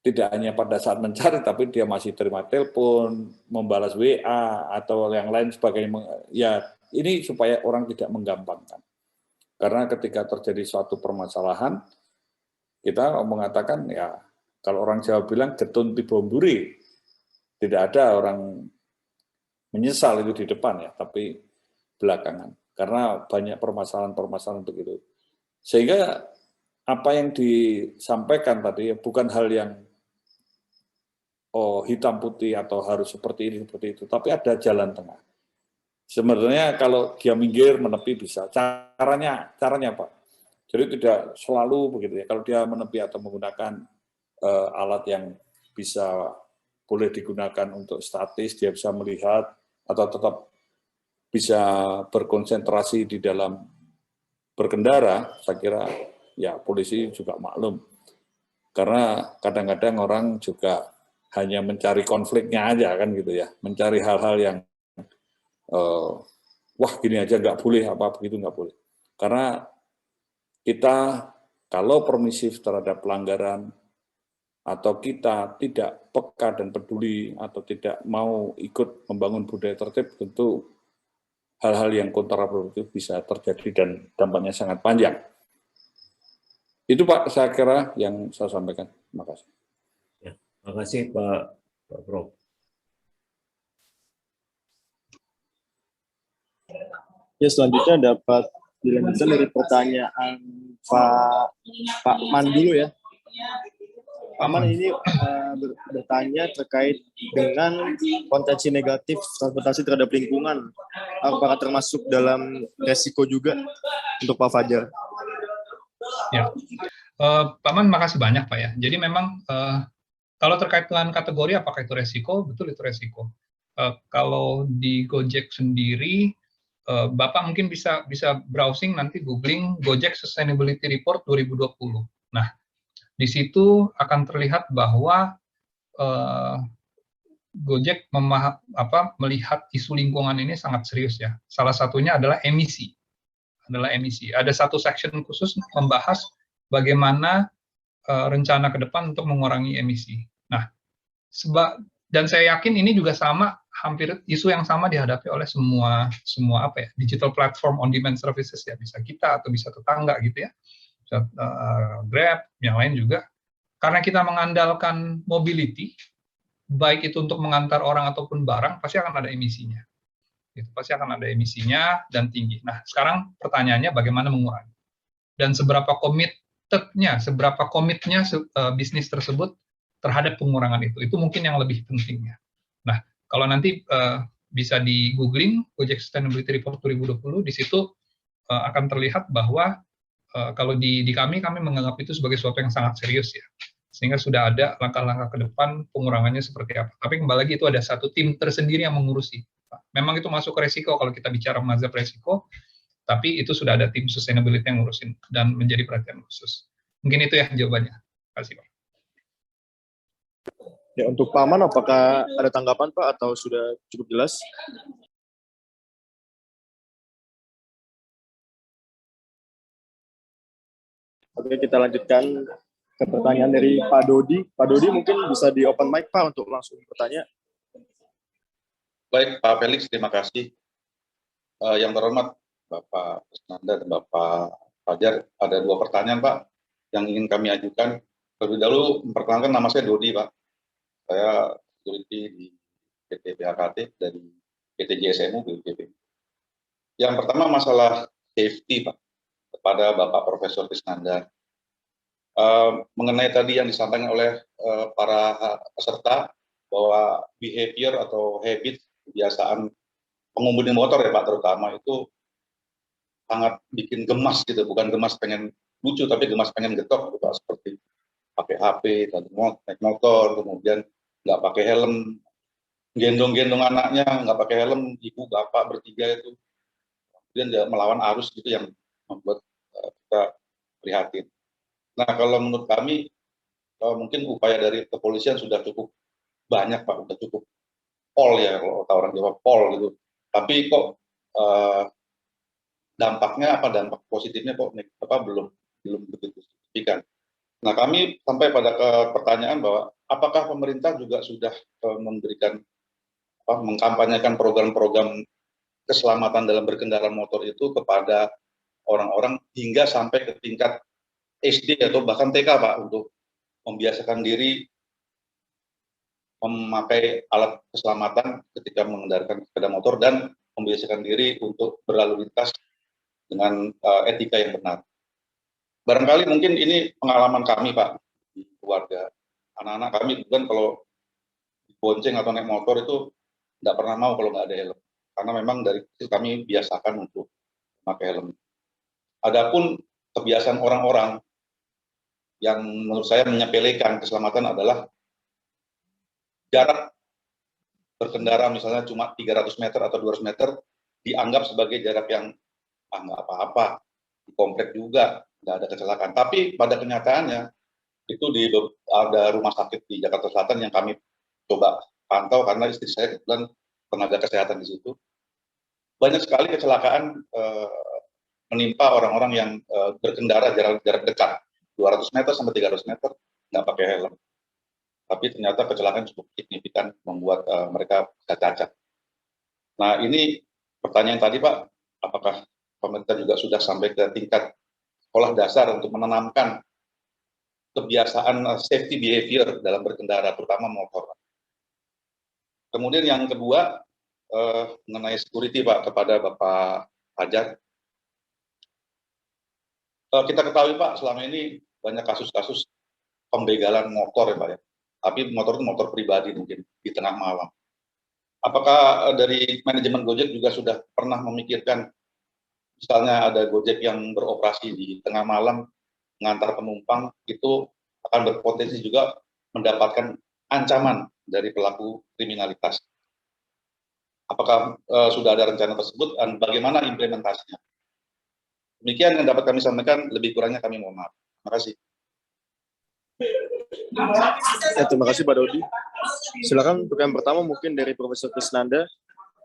tidak hanya pada saat mencari, tapi dia masih terima telepon, membalas WA, atau yang lain sebagainya. Ya, ini supaya orang tidak menggampangkan. Karena ketika terjadi suatu permasalahan, kita mengatakan, ya kalau orang Jawa bilang, getun tibomburi. Tidak ada orang menyesal itu di depan ya, tapi belakangan. Karena banyak permasalahan-permasalahan begitu. Sehingga apa yang disampaikan tadi bukan hal yang hitam putih atau harus seperti ini, seperti itu, tapi ada jalan tengah. Sebenarnya kalau dia minggir, menepi bisa. Caranya Pak. Jadi tidak selalu begitu ya. Kalau dia menepi atau menggunakan alat yang bisa boleh digunakan untuk statis, dia bisa melihat atau tetap bisa berkonsentrasi di dalam berkendara, saya kira ya polisi juga maklum. Karena kadang-kadang orang juga hanya mencari konfliknya aja kan gitu ya, mencari hal-hal yang wah gini aja nggak boleh, apa begitu nggak boleh. Karena kita kalau permisif terhadap pelanggaran atau kita tidak peka dan peduli atau tidak mau ikut membangun budaya tertib, tentu hal-hal yang kontraproduktif bisa terjadi dan dampaknya sangat panjang. Itu Pak, saya kira yang saya sampaikan. Terima kasih. Terima kasih Pak Prof. Ya, selanjutnya dapat dilanjutkan dari pertanyaan Pak Man dulu ya. Pak Man ini bertanya terkait dengan potensi negatif transportasi terhadap lingkungan. Apakah termasuk dalam resiko juga untuk Pak Fajar? Ya, Pak Man, makasih banyak Pak ya. Jadi memang kalau terkait dengan kategori apakah itu resiko, betul itu resiko. Kalau di Gojek sendiri, Bapak mungkin bisa browsing nanti googling Gojek Sustainability Report 2020. Nah, di situ akan terlihat bahwa Gojek melihat isu lingkungan ini sangat serius ya. Salah satunya adalah emisi. Ada satu section khusus membahas bagaimana rencana ke depan untuk mengurangi emisi. Nah, dan saya yakin ini juga sama, hampir isu yang sama dihadapi oleh semua digital platform on demand services ya, bisa kita atau bisa tetangga gitu ya, bisa, Grab, yang lain juga. Karena kita mengandalkan mobility, baik itu untuk mengantar orang ataupun barang, pasti akan ada emisinya. Itu pasti akan ada emisinya dan tinggi. Nah, sekarang pertanyaannya bagaimana mengurangi dan seberapa komitnya bisnis tersebut terhadap pengurangan itu mungkin yang lebih pentingnya. Nah, kalau nanti bisa di googling Gojek Sustainability Report 2020, di situ akan terlihat bahwa kalau di kami menganggap itu sebagai sesuatu yang sangat serius ya, sehingga sudah ada langkah-langkah ke depan pengurangannya seperti apa. Tapi kembali lagi itu ada satu tim tersendiri yang mengurusi. Memang itu masuk ke resiko kalau kita bicara mazhab resiko, tapi itu sudah ada tim sustainability yang ngurusin dan menjadi perhatian khusus. Mungkin itu ya jawabannya. Terima kasih Pak. Ya, untuk Pak Man, apakah ada tanggapan Pak atau sudah cukup jelas? Oke, kita lanjutkan ke pertanyaan dari Pak Dodi. Pak Dodi mungkin bisa di open mic Pak untuk langsung bertanya. Baik Pak Felix, terima kasih. Yang terhormat Bapak Krisnanda dan Bapak Fajar, ada 2 pertanyaan Pak yang ingin kami ajukan. Terlebih dahulu memperkenalkan, nama saya Dodi Pak. Saya security di PT PHKT dari PT JSMU BPP. Yang pertama masalah safety Pak, kepada Bapak Profesor Krisnanda. Mengenai tadi yang disampaikan oleh para peserta bahwa behavior atau habit, kebiasaan pengemudi motor ya Pak terutama itu sangat bikin gemas gitu, bukan gemas pengen lucu tapi gemas pengen getok gitu Pak, seperti pakai HP, naik motor, kemudian nggak pakai helm, gendong-gendong anaknya nggak pakai helm, ibu bapak bertiga itu, kemudian dia melawan arus gitu yang membuat kita prihatin. Nah, kalau menurut kami mungkin upaya dari kepolisian sudah cukup banyak Pak, sudah cukup pol ya kalau kata orang Jawa, pol gitu. Tapi kok dampaknya dampak positifnya kok belum begitu signifikan. Nah, kami sampai pada pertanyaan bahwa apakah pemerintah juga sudah memberikan mengkampanyekan program-program keselamatan dalam berkendara motor itu kepada orang-orang hingga sampai ke tingkat SD atau bahkan TK Pak, untuk membiasakan diri memakai alat keselamatan ketika mengendarai sepeda motor dan membiasakan diri untuk berlalu lintas dengan etika yang benar. Barangkali mungkin ini pengalaman kami Pak di keluarga. Anak-anak kami kan kalau bonceng atau naik motor itu tidak pernah mau kalau nggak ada helm. Karena memang dari kecil kami biasakan untuk memakai helm. Adapun kebiasaan orang-orang yang menurut saya menyepelekan keselamatan adalah jarak berkendara misalnya cuma 300 meter atau 200 meter dianggap sebagai jarak yang nggak apa-apa, di komplek juga nggak ada kecelakaan. Tapi pada kenyataannya itu ada rumah sakit di Jakarta Selatan yang kami coba pantau karena istri saya kebetulan tenaga kesehatan di situ. Banyak sekali kecelakaan menimpa orang-orang yang berkendara jarak dekat 200 meter sampai 300 meter nggak pakai helm. Tapi ternyata kecelakaan cukup signifikan membuat mereka bisa cacat. Nah, ini pertanyaan tadi Pak, apakah pemerintah juga sudah sampai ke tingkat sekolah dasar untuk menanamkan kebiasaan safety behavior dalam berkendara, terutama motor. Kemudian yang kedua, mengenai security Pak, kepada Bapak Fajar. Kita ketahui Pak, selama ini banyak kasus-kasus pembegalan motor ya Pak ya. Tapi motor itu motor pribadi mungkin di tengah malam. Apakah dari manajemen Gojek juga sudah pernah memikirkan, misalnya ada Gojek yang beroperasi di tengah malam, mengantar penumpang, itu akan berpotensi juga mendapatkan ancaman dari pelaku kriminalitas. Apakah sudah ada rencana tersebut dan bagaimana implementasinya? Demikian yang dapat kami sampaikan, lebih kurangnya kami mohon maaf. Terima kasih. Ya, terima kasih Pak Dodi. Silakan untuk yang pertama mungkin dari Profesor Krisnanda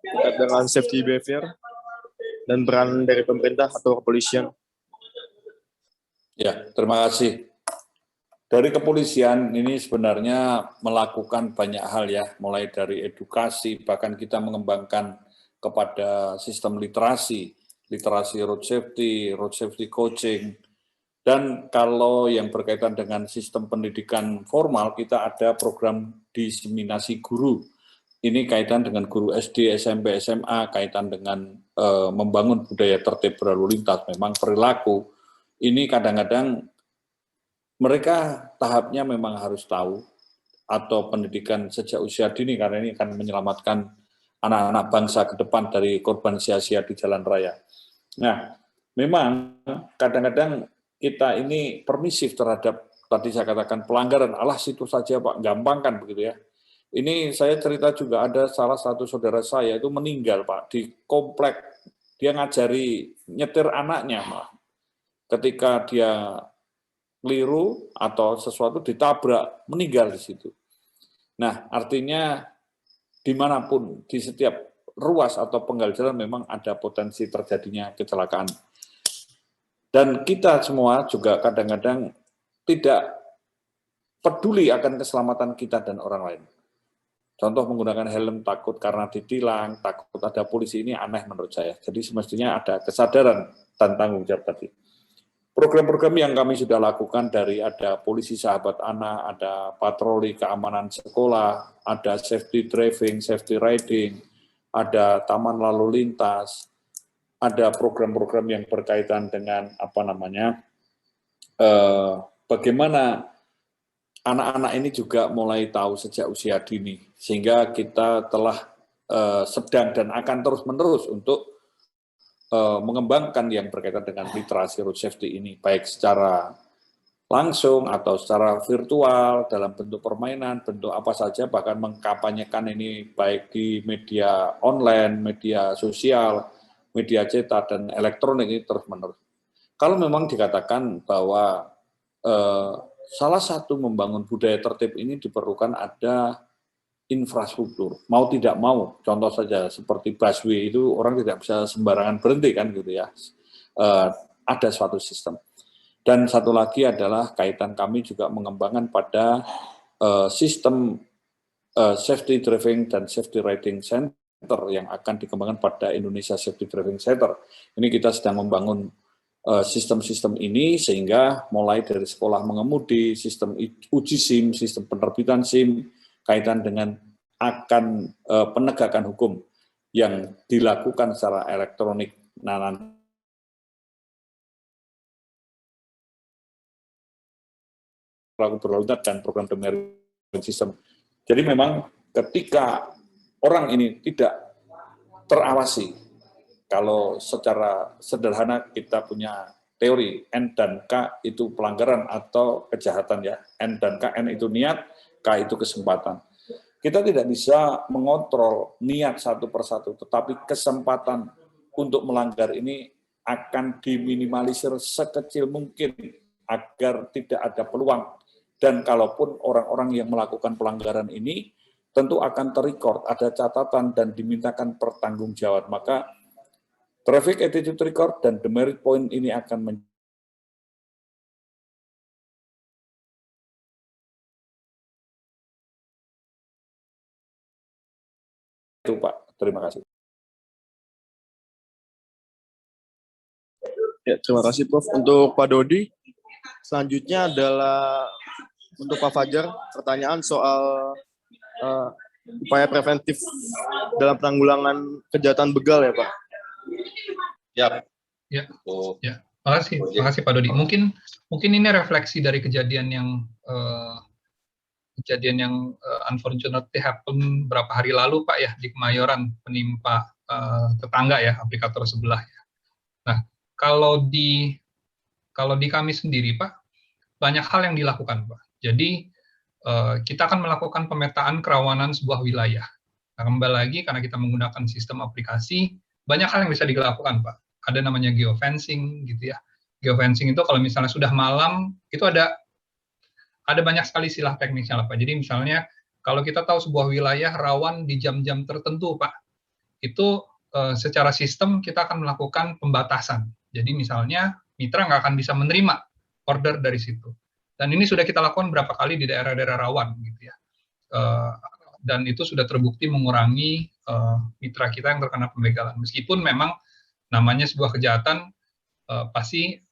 terkait dengan safety behavior dan peran dari pemerintah atau kepolisian. Ya, terima kasih. Dari kepolisian ini sebenarnya melakukan banyak hal ya, mulai dari edukasi, bahkan kita mengembangkan kepada sistem literasi road safety coaching, dan kalau yang berkaitan dengan sistem pendidikan formal, kita ada program diseminasi guru. Ini kaitan dengan guru SD, SMP, SMA, kaitan dengan membangun budaya tertib berlalu lintas, memang perilaku. Ini kadang-kadang mereka tahapnya memang harus tahu, atau pendidikan sejak usia dini, karena ini akan menyelamatkan anak-anak bangsa ke depan dari korban sia-sia di jalan raya. Nah, memang kadang-kadang kita ini permisif terhadap, tadi saya katakan pelanggaran, alah situ saja Pak, gampang kan begitu ya. Ini saya cerita juga ada salah satu saudara saya itu meninggal Pak, di komplek, dia ngajari nyetir anaknya Pak. Ketika dia keliru atau sesuatu ditabrak, meninggal di situ. Nah, artinya dimanapun, di setiap ruas atau penggal jalan memang ada potensi terjadinya kecelakaan. Dan kita semua juga kadang-kadang tidak peduli akan keselamatan kita dan orang lain. Contoh menggunakan helm takut karena ditilang, takut ada polisi, ini aneh menurut saya. Jadi semestinya ada kesadaran dan tanggung jawab tadi. Program-program yang kami sudah lakukan dari ada polisi sahabat anak, ada patroli keamanan sekolah, ada safety driving, safety riding, ada taman lalu lintas, ada program-program yang berkaitan dengan bagaimana anak-anak ini juga mulai tahu sejak usia dini, sehingga kita telah sedang dan akan terus-menerus untuk mengembangkan yang berkaitan dengan literasi road safety ini, baik secara langsung atau secara virtual, dalam bentuk permainan, bentuk apa saja, bahkan mengkampanyekan ini baik di media online, media sosial, media cetak, dan elektronik ini terus-menerus. Kalau memang dikatakan bahwa salah satu membangun budaya tertib ini diperlukan ada infrastruktur, mau tidak mau, contoh saja seperti busway itu orang tidak bisa sembarangan berhenti kan gitu ya, ada suatu sistem. Dan satu lagi adalah kaitan kami juga mengembangkan pada sistem safety driving dan safety riding center yang akan dikembangkan pada Indonesia Safety Driving Center. Ini kita sedang membangun sistem-sistem ini sehingga mulai dari sekolah mengemudi, sistem uji SIM, sistem penerbitan SIM, kaitan dengan akan penegakan hukum yang dilakukan secara elektronik. Pelaku berlalu lintas dan program demerit sistem. Jadi memang ketika orang ini tidak terawasi, kalau secara sederhana kita punya teori N dan K itu pelanggaran atau kejahatan ya. N dan K, N itu niat, K itu kesempatan. Kita tidak bisa mengontrol niat satu persatu, tetapi kesempatan untuk melanggar ini akan diminimalisir sekecil mungkin agar tidak ada peluang. Dan kalaupun orang-orang yang melakukan pelanggaran ini tentu akan terrecord, ada catatan dan dimintakan pertanggungjawaban. Maka traffic attitude record dan demerit point ini akan itu Pak. Terima kasih. Ya, terima kasih Prof. Untuk Pak Dodi, selanjutnya adalah untuk Pak Fajar, pertanyaan soal upaya preventif dalam penanggulangan kejahatan begal ya Pak. Ya. Ya. Ya. Makasih Pak Dodi. Mungkin ini refleksi dari kejadian yang unfortunately happen berapa hari lalu Pak ya di Kemayoran, penimpa tetangga ya, aplikator sebelah ya. Nah, kalau di kami sendiri Pak, banyak hal yang dilakukan Pak. Jadi kita akan melakukan pemetaan kerawanan sebuah wilayah. Nah, kembali lagi karena kita menggunakan sistem aplikasi, banyak hal yang bisa dilakukan Pak. Ada namanya geofencing gitu ya. Geofencing itu kalau misalnya sudah malam, itu ada banyak sekali istilah teknisnya lah Pak. Jadi misalnya kalau kita tahu sebuah wilayah rawan di jam-jam tertentu Pak, itu secara sistem kita akan melakukan pembatasan. Jadi misalnya mitra nggak akan bisa menerima order dari situ. Dan ini sudah kita lakukan berapa kali di daerah-daerah rawan gitu ya. Dan itu sudah terbukti mengurangi mitra kita yang terkena pembegalan. Meskipun memang namanya sebuah kejahatan pasti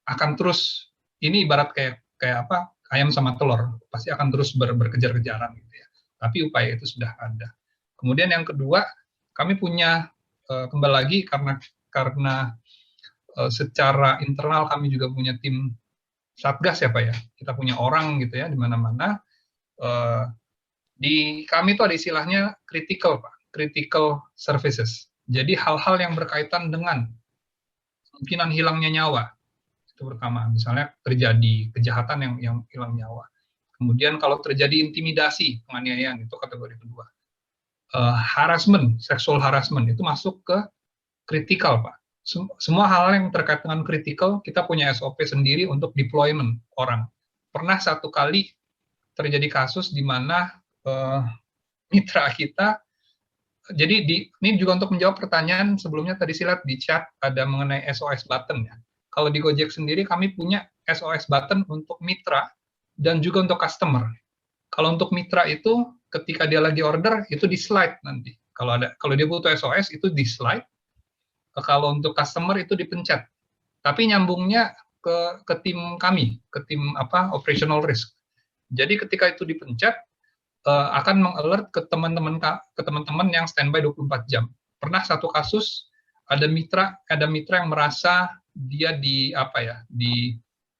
akan terus, ini ibarat kayak apa, ayam sama telur, pasti akan terus berkejar-kejaran gitu ya. Tapi upaya itu sudah ada. Kemudian yang kedua, kami punya kembali lagi karena secara internal kami juga punya tim Satgas ya Pak ya. Kita punya orang gitu ya di mana-mana. Di kami itu ada istilahnya critical Pak, critical services. Jadi hal-hal yang berkaitan dengan kemungkinan hilangnya nyawa. Itu pertama, misalnya terjadi kejahatan yang hilang nyawa. Kemudian kalau terjadi intimidasi, penganiayaan, itu kategori kedua. Harassment, sexual harassment, itu masuk ke kritikal Pak. Semua hal yang terkait dengan kritikal, kita punya SOP sendiri untuk deployment orang. Pernah satu kali terjadi kasus di mana mitra kita, jadi ini juga untuk menjawab pertanyaan sebelumnya tadi silat di chat ada mengenai SOS button ya. Kalau di Gojek sendiri kami punya SOS button untuk mitra dan juga untuk customer. Kalau untuk mitra itu ketika dia lagi order itu di slide nanti. Kalau dia butuh SOS itu di slide. Kalau untuk customer itu dipencet. Tapi nyambungnya ke tim kami, ke tim operational risk. Jadi ketika itu dipencet akan mengalert ke teman-teman yang standby 24 jam. Pernah satu kasus ada mitra yang merasa dia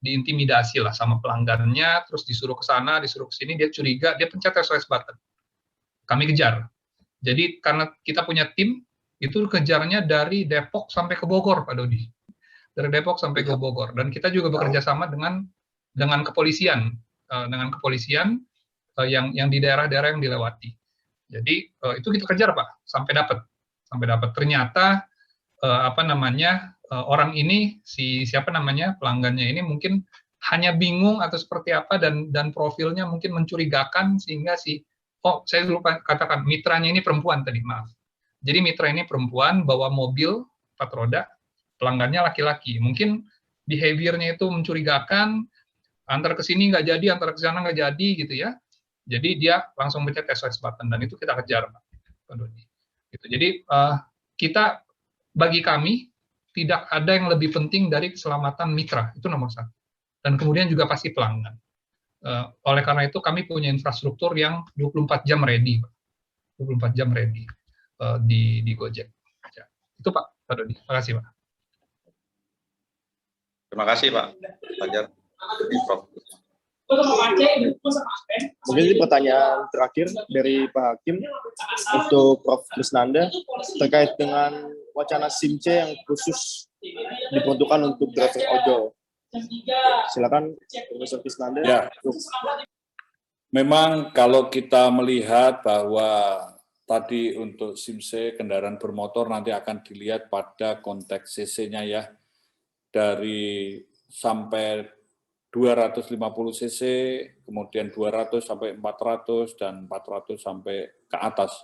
diintimidasi lah sama pelanggannya, terus disuruh ke sana, disuruh ke sini, dia curiga, dia pencet SOS button. Kami kejar. Jadi karena kita punya tim, itu kejarnya dari Depok sampai ke Bogor, Pak Dodi. Dari Depok sampai ke Bogor. Dan kita juga bekerja sama dengan kepolisian, yang di daerah-daerah yang dilewati. Jadi itu kita kejar Pak, sampai dapat. Ternyata orang ini pelanggannya ini mungkin hanya bingung atau seperti apa dan profilnya mungkin mencurigakan sehingga saya lupa katakan mitranya ini perempuan tadi, maaf. Jadi mitra ini perempuan bawa mobil 4 roda, pelanggannya laki-laki. Mungkin behavior-nya itu mencurigakan, antar ke sini nggak jadi, antar ke sana nggak jadi gitu ya. Jadi dia langsung pencet SOS button dan itu kita kejar Pak Dodi. Gitu. Jadi bagi kami tidak ada yang lebih penting dari keselamatan mitra, itu nomor 1. Dan kemudian juga pasti pelanggan. Oleh karena itu kami punya infrastruktur yang 24 jam ready, 24 jam ready di Gojek. Ya. Itu Pak Dodi. Terima kasih Pak. Terima kasih Pak Fajar. Mungkin ini pertanyaan terakhir dari Pak Hakim untuk Prof. Krisnanda terkait dengan wacana SIM-C yang khusus diperuntukkan untuk driver ojol. Silakan Profesor Krisnanda. Ya. Memang kalau kita melihat bahwa tadi untuk SIM-C kendaraan bermotor nanti akan dilihat pada konteks CC-nya ya. Dari sampai 250 cc, kemudian 200 sampai 400 dan 400 sampai ke atas.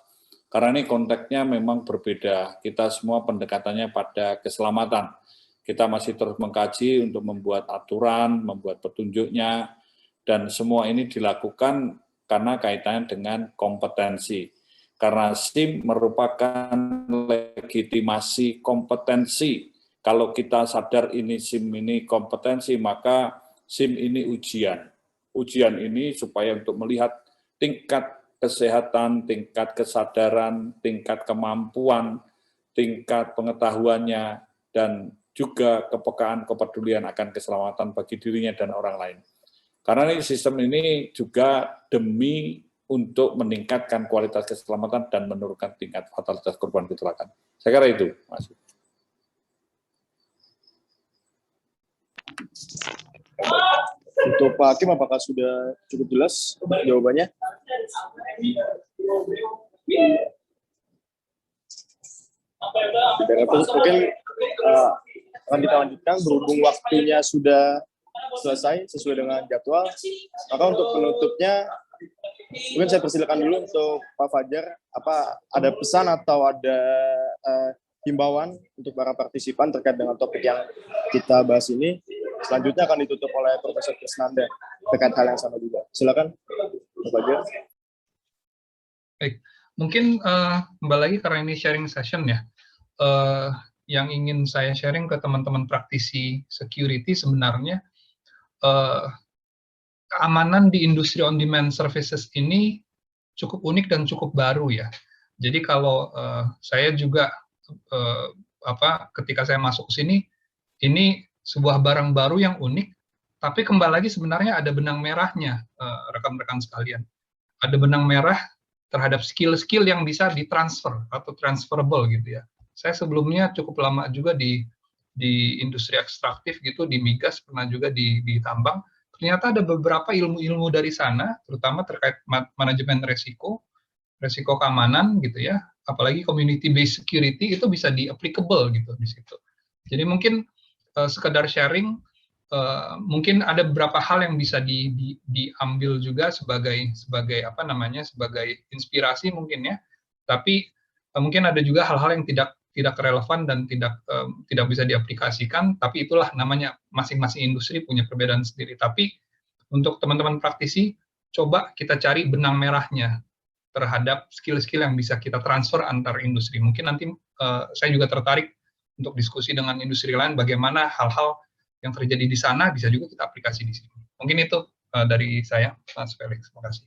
Karena ini konteksnya memang berbeda. Kita semua pendekatannya pada keselamatan. Kita masih terus mengkaji untuk membuat aturan, membuat petunjuknya, dan semua ini dilakukan karena kaitannya dengan kompetensi. Karena SIM merupakan legitimasi kompetensi Kalau kita sadar ini SIM ini kompetensi, maka SIM ini ujian. Ujian ini supaya untuk melihat tingkat kesehatan, tingkat kesadaran, tingkat kemampuan, tingkat pengetahuannya, dan juga kepekaan kepedulian akan keselamatan bagi dirinya dan orang lain. Karena ini sistem ini juga demi untuk meningkatkan kualitas keselamatan dan menurunkan tingkat fatalitas korban kecelakaan. Saya kira itu, Mas. Untuk Pak Hakim, apakah sudah cukup jelas jawabannya? Mungkin akan kita lanjutkan berhubung waktunya sudah selesai sesuai dengan jadwal. Maka untuk penutupnya, mungkin saya persilakan dulu untuk Pak Fajar. Apa ada pesan atau ada himbauan untuk para partisipan terkait dengan topik yang kita bahas ini? Selanjutnya akan ditutup oleh Profesor Krisnanda terkait hal yang sama juga. Silakan, Pak Fajar. Baik, mungkin kembali lagi karena ini sharing session ya. Yang ingin saya sharing ke teman-teman praktisi security sebenarnya keamanan di industri on-demand services ini cukup unik dan cukup baru ya. Jadi kalau saya juga ketika saya masuk ke sini, ini sebuah barang baru yang unik, tapi kembali lagi sebenarnya ada benang merahnya, rekan-rekan sekalian. Ada benang merah terhadap skill-skill yang bisa ditransfer atau transferable gitu ya. Saya sebelumnya cukup lama juga di industri ekstraktif gitu, di migas, pernah juga di tambang. Ternyata ada beberapa ilmu-ilmu dari sana, terutama terkait manajemen resiko keamanan gitu ya, apalagi community based security itu bisa di-applicable gitu di situ. Jadi mungkin sekedar sharing, mungkin ada beberapa hal yang bisa diambil juga sebagai inspirasi mungkin ya. Tapi mungkin ada juga hal-hal yang tidak relevan dan tidak bisa diaplikasikan. Tapi itulah namanya, masing-masing industri punya perbedaan sendiri. Tapi untuk teman-teman praktisi, coba kita cari benang merahnya terhadap skill-skill yang bisa kita transfer antar industri. Mungkin nanti saya juga tertarik untuk diskusi dengan industri lain bagaimana hal-hal yang terjadi di sana bisa juga kita aplikasi di sini. Mungkin itu dari saya, Mas Felix. Terima kasih.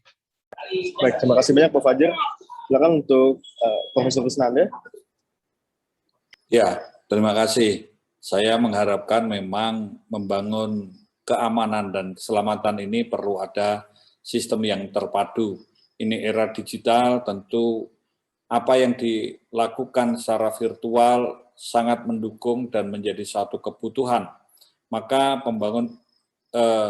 Baik, terima kasih banyak Pak Fajar. Silakan untuk Profesor Krisnanda. Ya, terima kasih. Saya mengharapkan memang membangun keamanan dan keselamatan ini perlu ada sistem yang terpadu. Ini era digital, tentu apa yang dilakukan secara virtual sangat mendukung dan menjadi satu kebutuhan. Maka pembangun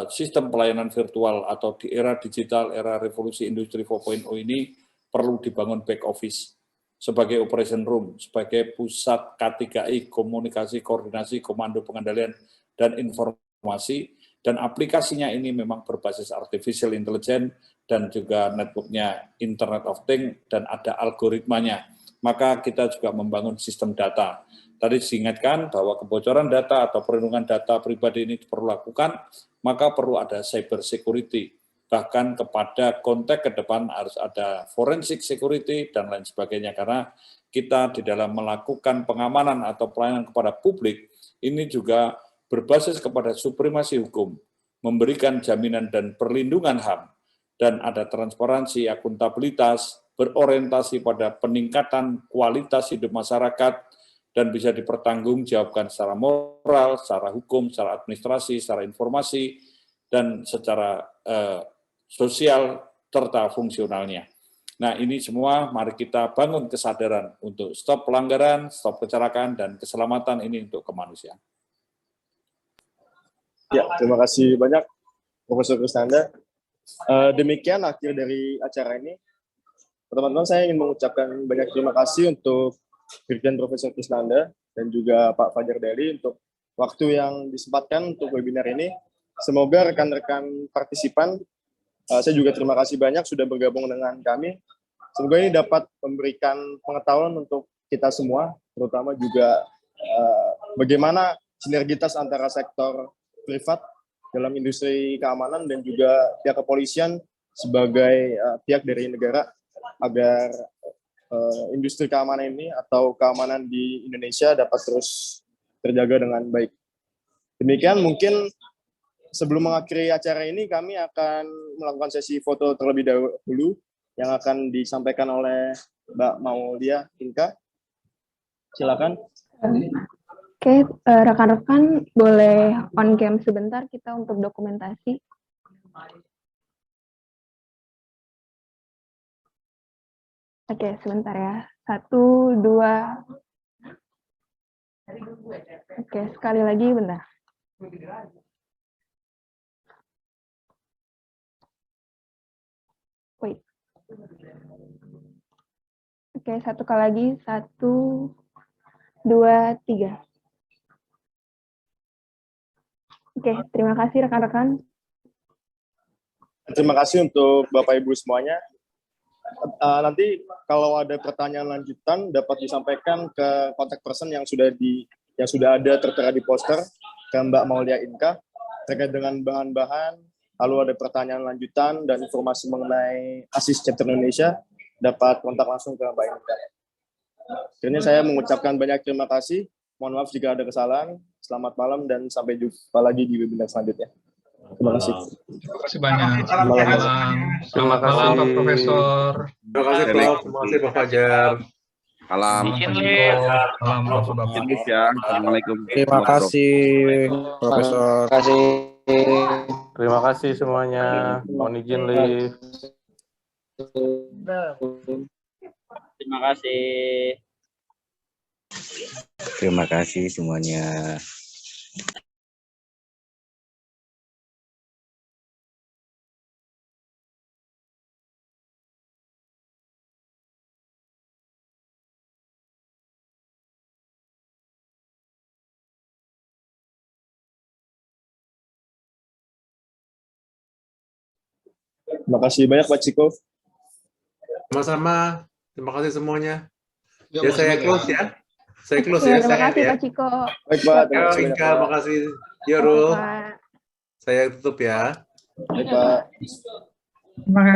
sistem pelayanan virtual atau di era digital, era revolusi industri 4.0 ini perlu dibangun back office sebagai operation room, sebagai pusat K3I, komunikasi, koordinasi, komando pengendalian, dan informasi, dan aplikasinya ini memang berbasis artificial intelligence dan juga networknya Internet of Things dan ada algoritmanya. Maka kita juga membangun sistem data. Tadi diingatkan bahwa kebocoran data atau perlindungan data pribadi ini perlu lakukan, maka perlu ada cyber security. Bahkan kepada konteks ke depan harus ada forensic security dan lain sebagainya. Karena kita di dalam melakukan pengamanan atau pelayanan kepada publik, ini juga berbasis kepada supremasi hukum, memberikan jaminan dan perlindungan HAM, dan ada transparansi, akuntabilitas, berorientasi pada peningkatan kualitas hidup masyarakat, dan bisa dipertanggungjawabkan secara moral, secara hukum, secara administrasi, secara informasi, dan secara sosial, serta fungsionalnya. Nah, ini semua mari kita bangun kesadaran untuk stop pelanggaran, stop kecelakaan, dan keselamatan ini untuk kemanusiaan. Ya, terima kasih banyak Profesor Krisnanda. Demikian akhir dari acara ini. Teman-teman, saya ingin mengucapkan banyak terima kasih untuk Dirjen Profesor Krisnanda dan juga Pak Fajar Daily untuk waktu yang disempatkan untuk webinar ini. Semoga rekan-rekan partisipan, saya juga terima kasih banyak sudah bergabung dengan kami. Semoga ini dapat memberikan pengetahuan untuk kita semua, terutama juga bagaimana sinergitas antara sektor privat dalam industri keamanan dan juga pihak kepolisian sebagai pihak dari negara agar industri keamanan ini atau keamanan di Indonesia dapat terus terjaga dengan baik. Demikian mungkin sebelum mengakhiri acara ini kami akan melakukan sesi foto terlebih dahulu yang akan disampaikan oleh Mbak Maulia Inka. Silakan. Oke, rekan-rekan boleh on cam sebentar kita untuk dokumentasi. Oke, sebentar ya. 1, 2. Oke, sekali lagi bentar. Wait. Oke, satu kali lagi. 1, 2, 3. Oke, terima kasih rekan-rekan. Terima kasih untuk Bapak Ibu semuanya. Nanti kalau ada pertanyaan lanjutan dapat disampaikan ke kontak person yang sudah ada tertera di poster ke Mbak Maulia Inka terkait dengan bahan-bahan. Lalu ada pertanyaan lanjutan dan informasi mengenai ASIS Chapter Indonesia dapat kontak langsung ke Mbak Inka. Akhirnya saya mengucapkan banyak terima kasih. Mohon maaf jika ada kesalahan. Selamat malam dan sampai jumpa lagi di webinar selanjutnya. Terima kasih. Terima kasih banyak. Salam Selamat sehat. malam. Selamat malam Pak Profesor. Terima kasih Prof. Terima kasih Pak Fajar. Salam. Salam Bapak-Bapak. Ya. Assalamualaikum. Terima kasih, Profesor. Terima kasih semuanya. Mohon izin live. Terima kasih. Terima kasih semuanya. Terima kasih banyak Pak Ciko. Sama-sama. Terima kasih semuanya. Ya, Ya saya close ya. Saya close ya. Terima Saya kasih ya. Pak Ciko. Baik Pak. Terima Yo, kasih banyak, Inka, Pak. makasih. Yo, Rul. Pak. Saya tutup ya. Baik Pak. Terima kasih.